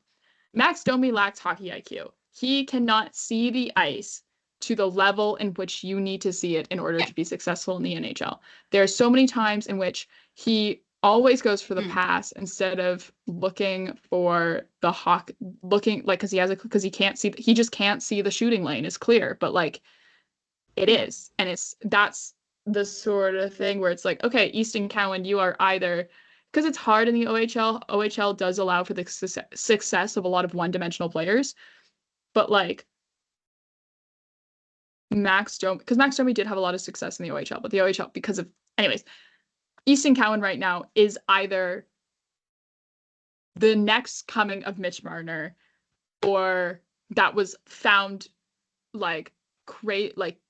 Max Domi lacks hockey IQ. He cannot see the ice to the level in which you need to see it in order to be successful in the NHL. There are so many times in which he always goes for the pass instead of looking for the because he just can't see the shooting lane is clear, but like it is. And that's the sort of thing where it's like, okay, Easton Cowan, you are either, because it's hard in the OHL. OHL does allow for the success of a lot of one-dimensional players, but like Max Domi did have a lot of success in the OHL, but the OHL Easton Cowan right now is either the next coming of Mitch Marner, or that was found like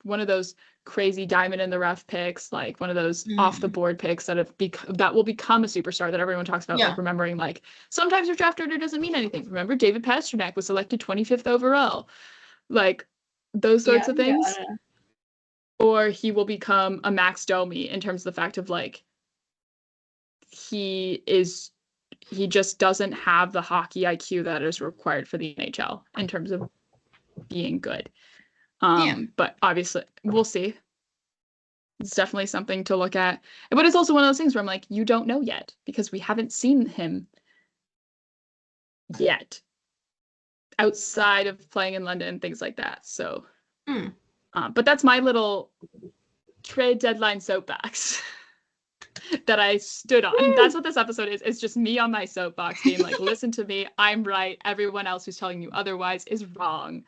one of those crazy diamond in the rough picks, like one of those off the board picks that will become a superstar that everyone talks about. Like remembering, like sometimes your draft order doesn't mean anything. Remember, David Pastrnak was selected 25th overall, like those sorts of things. Yeah. Or he will become a Max Domi in terms of the fact of like he just doesn't have the hockey IQ that is required for the NHL in terms of being good. But obviously we'll see. It's definitely something to look at. But it's also one of those things where I'm like, you don't know yet because we haven't seen him yet outside of playing in London and things like that. So, but that's my little trade deadline soapbox that I stood on. And that's what this episode is. It's just me on my soapbox being like, listen to me. I'm right. Everyone else who's telling you otherwise is wrong.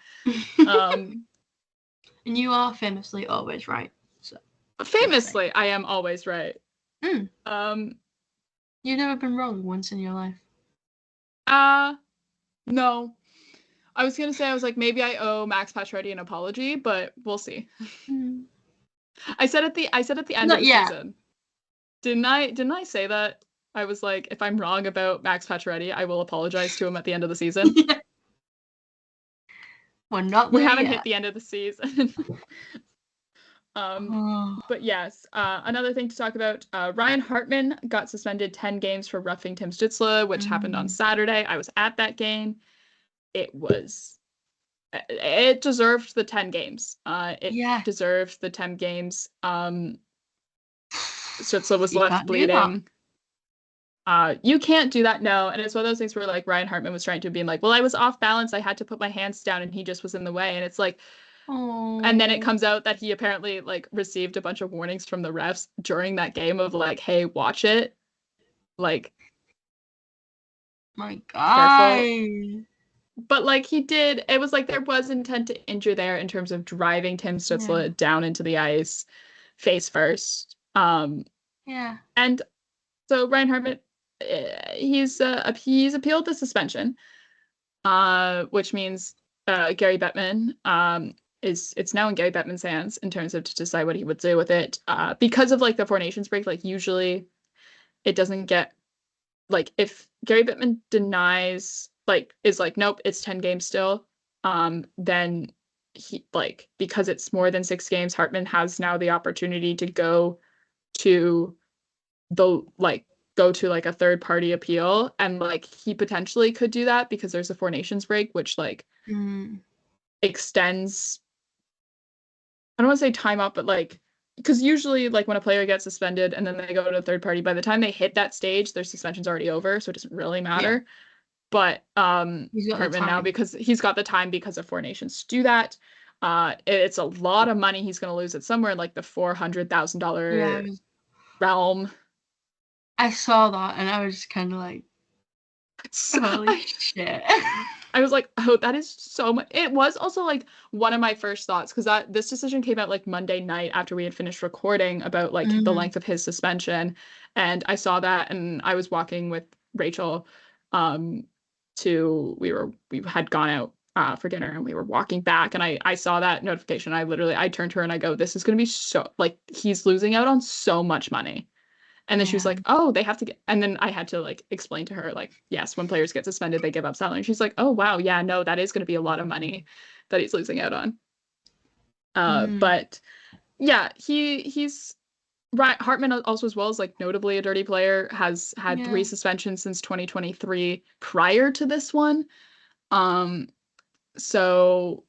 And you are famously always right. So famously, I am always right. You've never been wrong once in your life? No. I was gonna say, I was like, maybe I owe Max Pacioretty an apology, but we'll see. I said at the end of the season. Didn't I say that? I was like, if I'm wrong about Max Pacioretty, I will apologize to him at the end of the season. We haven't hit the end of the season. But yes, another thing to talk about, Ryan Hartman got suspended 10 games for roughing Tim Stützle, which happened on Saturday. I was at that game. It deserved the 10 games. It deserved the 10 games. Stützle was left bleeding. You can't do that, no. And it's one of those things where like Ryan Hartman was trying to be like, well, I was off balance. I had to put my hands down and he just was in the way. And it's like, and then it Oh comes out that he apparently like received a bunch of warnings from the refs during that game of like, hey, watch it. Like, my careful. God. But like he did, it was like there was intent to injure there in terms of driving Tim Yeah. Stützle down into the ice face first. Yeah. And so Ryan Hartman, he's appealed the suspension, which means Gary Bettman is it's now in Gary Bettman's hands in terms of to decide what he would do with it. Because of like the Four Nations break, like usually it doesn't get like if Gary Bettman denies like is like nope, it's 10 games still, then he like because it's more than 6 games, Hartman has now the opportunity to to the like go to like a third party appeal and like he potentially could do that because there's a Four Nations break which like Mm. extends I don't want to say time out but like because usually like when a player gets suspended and then they go to a third party by the time they hit that stage their suspension's already over so it doesn't really Yeah. matter but He's got the Hartman now time. because he's got the time because of Four Nations to do that it's a lot of money he's going to lose it somewhere in like the Yeah, $400,000 realm. I saw that and I was just kind of like, holy shit. I was like, oh, that is so much. It was also like one of my first thoughts because that this decision came out like Monday night after we had finished recording about like the Mm. length of his suspension. And I saw that and I was walking with Rachel we had gone out for dinner and we were walking back and I saw that notification. I turned to her and I go, this is gonna be so like he's losing out on so much money. And then she was Yeah. like, oh, they have to get, and then I had to like explain to her, like, yes, when players get suspended, they give up salary. And she's like, oh, wow, yeah, no, that is going to be a lot of money that he's losing out on. Mm. But yeah, he's right. Hartman also as well is like notably a dirty player, has had Yeah. 3 suspensions since 2023 prior to this one. Um, so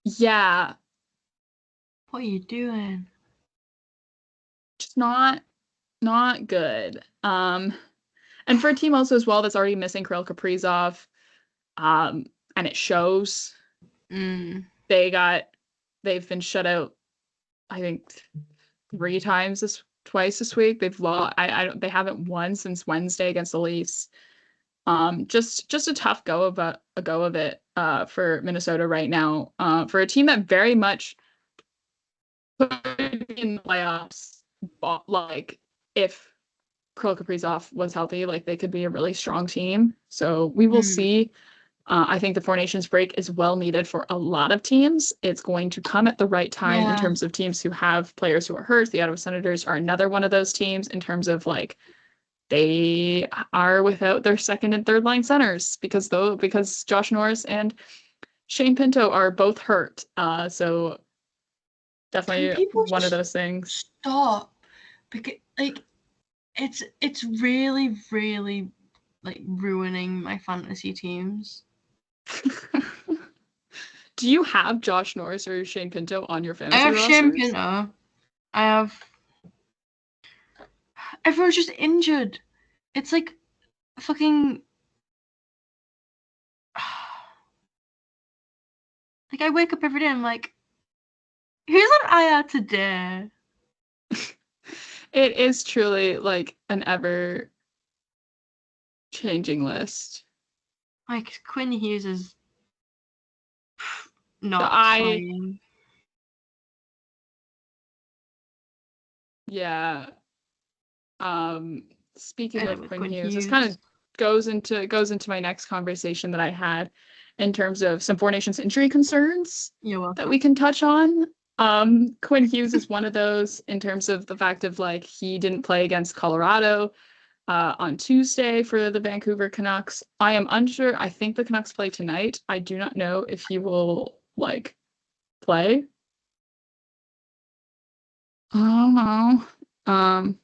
yeah, What are you doing? just not good. And for a team also as well that's already missing Kirill Kaprizov, and it shows. Mm. They got they've been shut out, I think twice this week. They've lost. I don't. They haven't won since Wednesday against the Leafs. Just a tough go of it. For Minnesota right now. For a team that very much could be in the playoffs. Like if Kirill Kaprizov was healthy, like they could be a really strong team. So we will Mm. see. I think the Four Nations break is well needed for a lot of teams. It's going to come at the right time in Yeah. terms of teams who have players who are hurt. The Ottawa Senators are another one of those teams in terms of like they are without their second and third line centers because Josh Norris and Shane Pinto are both hurt. So Can definitely people one of those things. stop? Because like it's really, really like ruining my fantasy teams. Do you have Josh Norris or Shane Pinto on your I fantasy have Shane rosters? Pinto. I have everyone's just injured. It's like fucking like I wake up every day and I'm like, who's on IR today? It is truly like an ever changing list. Like Quinn Hughes is not I playing. Yeah. Speaking of With Quinn Quinn Hughes, this kind Hughes. of goes into my next conversation that I had in terms of some Four Nations injury concerns You're that we welcome. can touch on. Quinn Hughes is one of those in terms of the fact of like he didn't play against Colorado on Tuesday for the Vancouver Canucks. I am unsure. I think the Canucks play tonight. I do not know if he will like play. I don't know.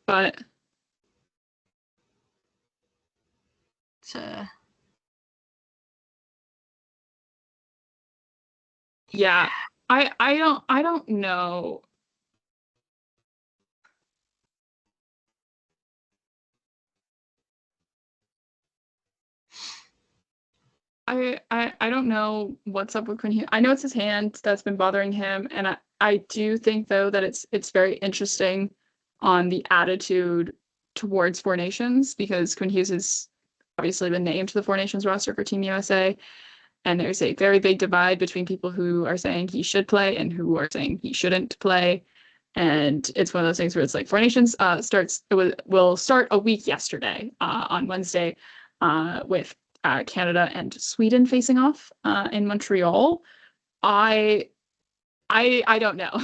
But So yeah, I don't know. I don't know what's up with Quinn Hughes. I know it's his hand that's been bothering him, and I do think though that it's very interesting on the attitude towards Four Nations, because Quinn Hughes has obviously been named to the Four Nations roster for Team USA, and there's a very big divide between people who are saying he should play and who are saying he shouldn't play. And it's one of those things where it's like Four Nations will start a week yesterday on Wednesday with Canada and Sweden facing off in Montreal. I don't know.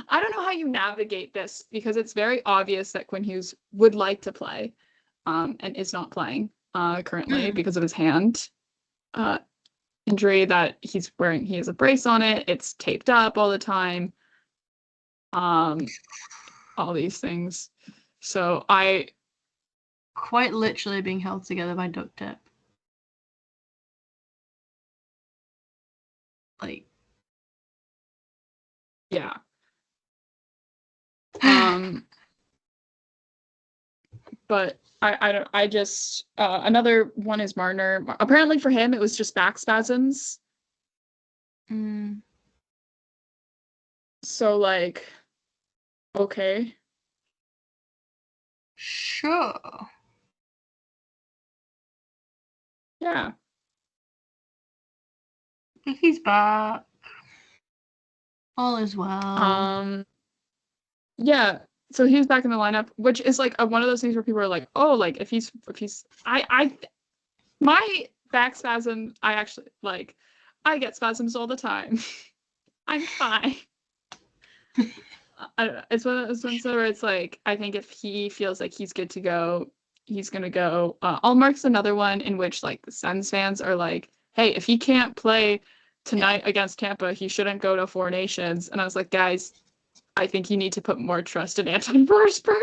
I don't know how you navigate this, because it's very obvious that Quinn Hughes would like to play and is not playing currently because of his hand injury that he's wearing. He has a brace on it. It's taped up all the time. All these things. So I quite literally being held together by duct tape. Like, yeah. But I just another one is Marner. Apparently for him it was just back spasms. So like, okay. Sure. Yeah. He's back. All is well. Yeah. So he's back in the lineup, which is like one of those things where people are like, oh, like if he's my back spasm, I actually like, I get spasms all the time. I'm fine. I don't know. It's one of those ones where it's like, I think if he feels like he's good to go, he's gonna go. Allmark's another one in which like the Sens fans are like, hey, if he can't play tonight against Tampa, he shouldn't go to Four Nations. And I was like, guys, I think you need to put more trust in Anton Forsberg.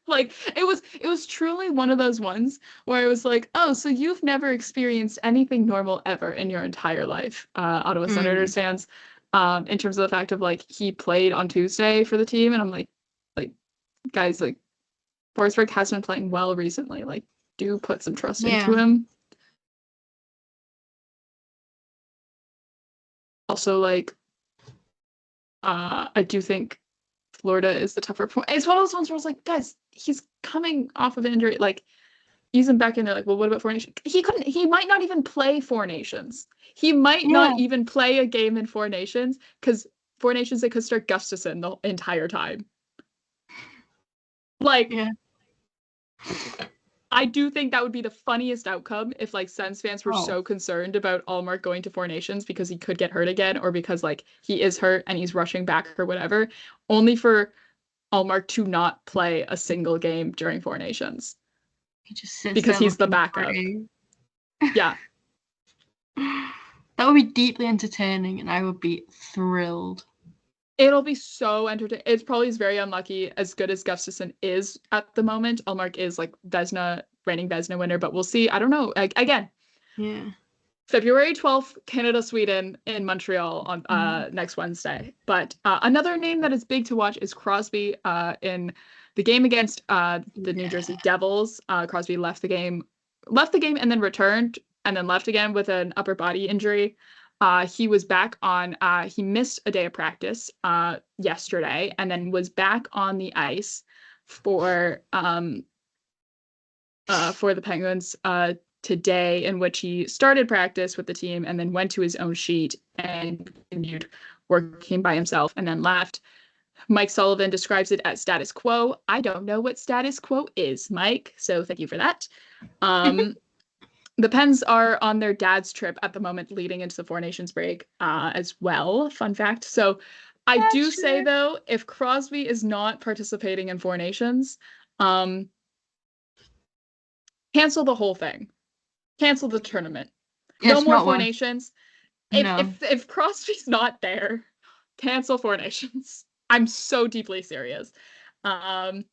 Like it was truly one of those ones where I was like, oh, so you've never experienced anything normal ever in your entire life, Ottawa Senators fans. In terms of the fact of like he played on Tuesday for the team, and I'm like guys, like Forsberg has been playing well recently. Like, do put some trust into him. Also, like, I do think Florida is the tougher point. It's one of those ones where I was like, guys, he's coming off of an injury. Like, ease him back in there. Like, well, what about Four Nations? He might not even play Four Nations. He might not even play a game in Four Nations, because Four Nations, they could start Gustafsson the entire time. Like, I do think that would be the funniest outcome if like Sens fans were so concerned about Allmark going to Four Nations because he could get hurt again, or because like he is hurt and he's rushing back or whatever, only for Allmark to not play a single game during Four Nations. He just sits because he's the backup. Yeah. That would be deeply entertaining, and I would be thrilled. It'll be so entertaining. It's probably very unlucky, as good as Gustafsson is at the moment. Allmark is like reigning Vezina winner, but we'll see. I don't know. Again. Yeah. February 12th, Canada, Sweden in Montreal on next Wednesday. But another name that is big to watch is Crosby in the game against the New Jersey Devils. Crosby left the game and then returned, and then left again with an upper body injury. He was back on, he missed a day of practice yesterday, and then was back on the ice for the Penguins today, in which he started practice with the team and then went to his own sheet and continued working by himself and then left. Mike Sullivan describes it as status quo. I don't know what status quo is, Mike, so thank you for that. The Pens are on their dad's trip at the moment, leading into the Four Nations break as well. Fun fact. So I do say, though, if Crosby is not participating in Four Nations, cancel the whole thing. Cancel the tournament. No more Four Nations. If Crosby's not there, cancel Four Nations. I'm so deeply serious. But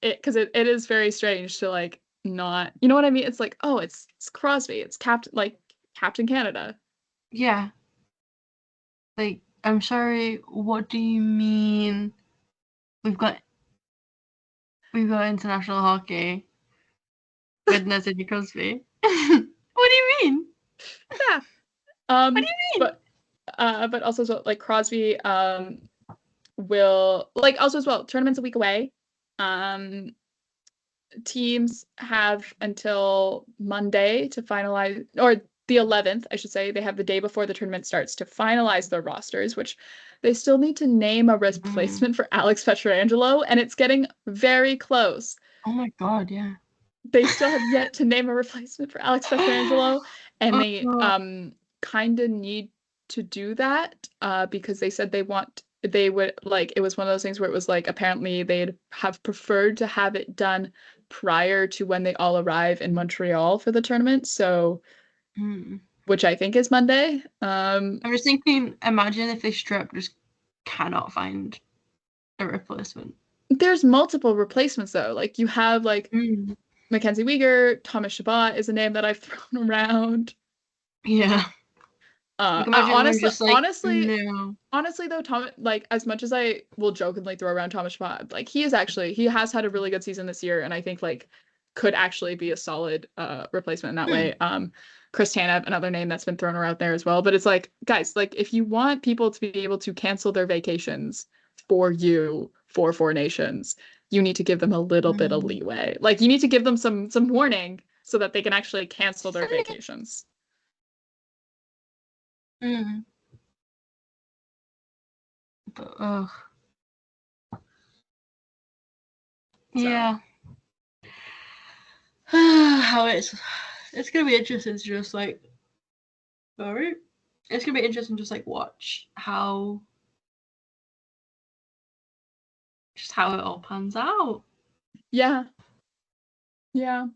because it is very strange to like not, you know what I mean? It's like, oh, it's Crosby, it's Captain Canada. Yeah. Like, I'm sorry, what do you mean? We've got international hockey with Sidney Crosby. What do you mean? Yeah. What do you mean? But also as well, like Crosby will like also as well, tournament's a week away. Teams have until Monday to finalize, or the 11th, I should say. They have the day before the tournament starts to finalize their rosters, which they still need to name a replacement for Alex Pietrangelo, and it's getting very close. Oh my God, yeah. They still have yet to name a replacement for Alex Pietrangelo, and they kind of need to do that because they said they would like, it was one of those things where it was like apparently they'd have preferred to have it done prior to when they all arrive in Montreal for the tournament. So, which I think is Monday. I'm just thinking, imagine if this strip just cannot find a replacement. There's multiple replacements though. Like you have like Mackenzie Weegar, Thomas Chabot is a name that I've thrown around. Yeah. Honestly, no. Honestly though, Tom, like as much as I will jokingly throw around Thomas Chabot, like he has had a really good season this year, and I think like could actually be a solid replacement in that way. Chris Tanev, another name that's been thrown around there as well. But it's like, guys, like if you want people to be able to cancel their vacations for you for Four Nations, you need to give them a little bit of leeway. Like you need to give them some warning so that they can actually cancel their vacations. But, yeah. How it's gonna be interesting to just like, alright. It's gonna be interesting to just like watch how it all pans out. Yeah. Yeah.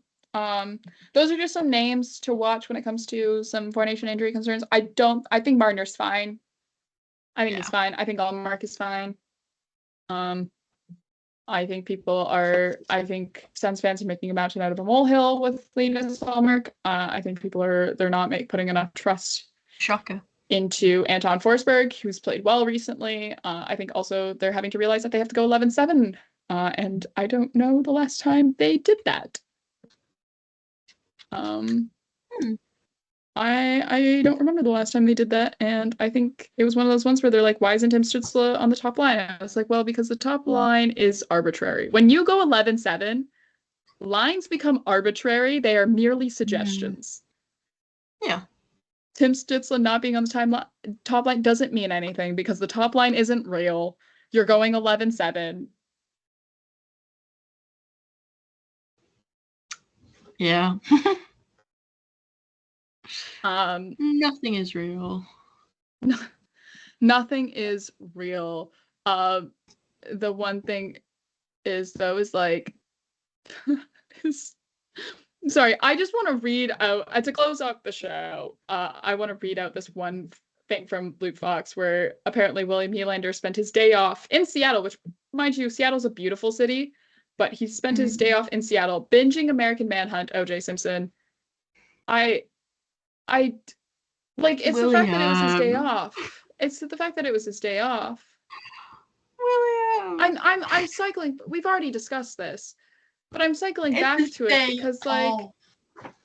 Those are just some names to watch when it comes to some Four Nation injury concerns. I think Marner's fine. I think he's fine. I think Allmark is fine. I think Sens fans are making a mountain out of a molehill with Linus Allmark. I think they're not putting enough trust into Anton Forsberg, who's played well recently. I think also they're having to realize that they have to go 11-7. And I don't know the last time they did that. I don't remember the last time they did that, and I think it was one of those ones where they're like, why isn't Tim Stützle on the top line? And I was like, well, because the top line is arbitrary. When you go 11-7, lines become arbitrary. They are merely suggestions. Yeah. Tim Stützle not being on the top line doesn't mean anything because the top line isn't real. You're going 11-7. Yeah. Nothing is real. Nothing is real. The one thing is like sorry, I just want to read out to close off the show. I want to read out this one thing from Luke Fox where apparently William Nylander spent his day off in Seattle, which, mind you, Seattle's a beautiful city, but he spent his day off in Seattle binging American Manhunt, O.J. Simpson. It's the fact that it was his day off. It's the fact that it was his day off. William. I'm cycling. We've already discussed this, but I'm cycling back to it because like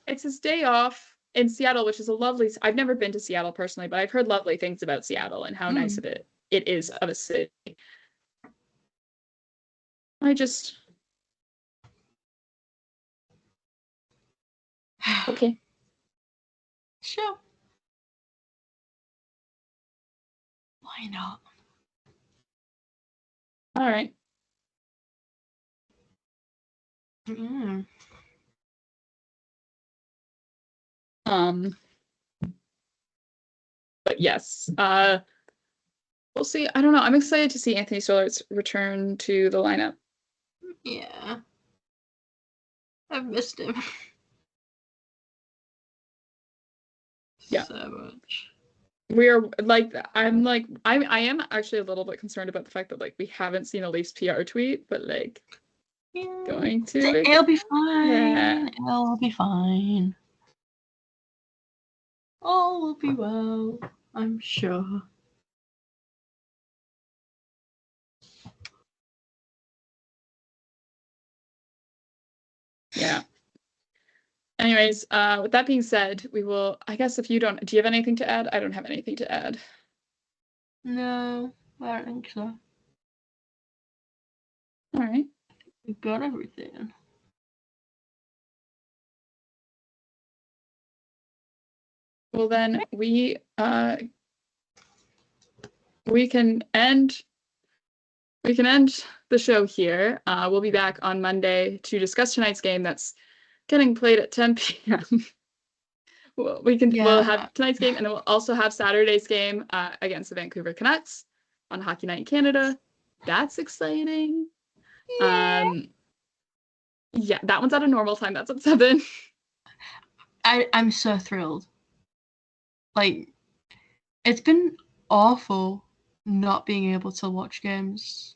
it's his day off in Seattle, which is a lovely. I've never been to Seattle personally, but I've heard lovely things about Seattle and how nice it is of a city. Okay. Sure. Why not? All right. But yes, we'll see. I don't know. I'm excited to see Anthony Stolarz return to the lineup. Yeah. I've missed him. Yeah. So much. We're like, I am actually a little bit concerned about the fact that like we haven't seen a Leafs PR tweet, but like going to it'll be fine. It'll be fine. All will be well, I'm sure. Yeah. Anyways, with that being said, we will, I guess if you don't, do you have anything to add? I don't have anything to add. No, I don't think so. All right. We've got everything. Well, then we can end the show here. We'll be back on Monday to discuss tonight's game that's getting played at 10 p.m. We'll have tonight's game, and then we'll also have Saturday's game against the Vancouver Canucks on Hockey Night in Canada. That's exciting. Yeah, that one's at a normal time. That's at 7. I'm so thrilled. Like, it's been awful not being able to watch games.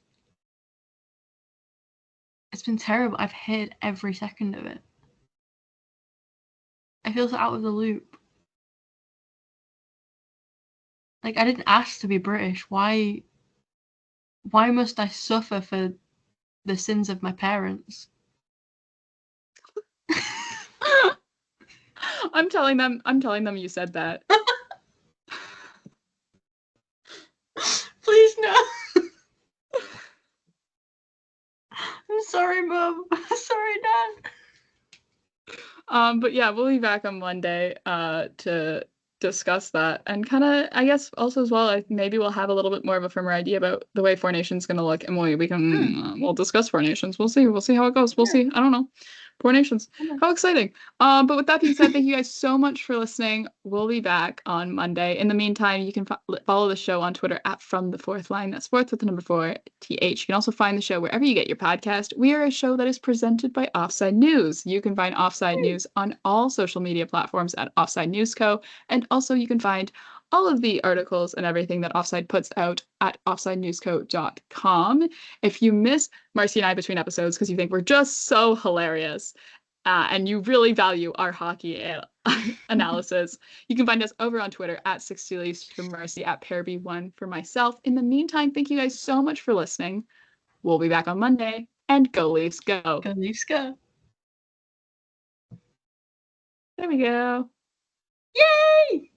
It's been terrible. I've hated every second of it. I feel so out of the loop. Like, I didn't ask to be British. Why must I suffer for the sins of my parents? I'm telling them you said that. Please no. I'm sorry, Mom. Sorry, Dad. But yeah, we'll be back on Monday to discuss that, and kind of, I guess, also as well, maybe we'll have a little bit more of a firmer idea about the way Four Nations going to look, and we can we'll discuss Four Nations. We'll see how it goes. We'll see. I don't know. Four Nations. How exciting. But with that being said, thank you guys so much for listening. We'll be back on Monday. In the meantime, you can follow the show on Twitter at From the Fourth Line. That's fourth with the number 4 TH. You can also find the show wherever you get your podcast. We are a show that is presented by Offside News. You can find Offside News on all social media platforms at Offside News Co. And also you can find all of the articles and everything that Offside puts out at offsidenewsco.com. If you miss Marcie and I between episodes because you think we're just so hilarious and you really value our hockey analysis, you can find us over on Twitter at 60 Leafs for Marcie, at PearB1 for myself. In the meantime, thank you guys so much for listening. We'll be back on Monday, and go Leafs, go. Go Leafs, go. There we go. Yay!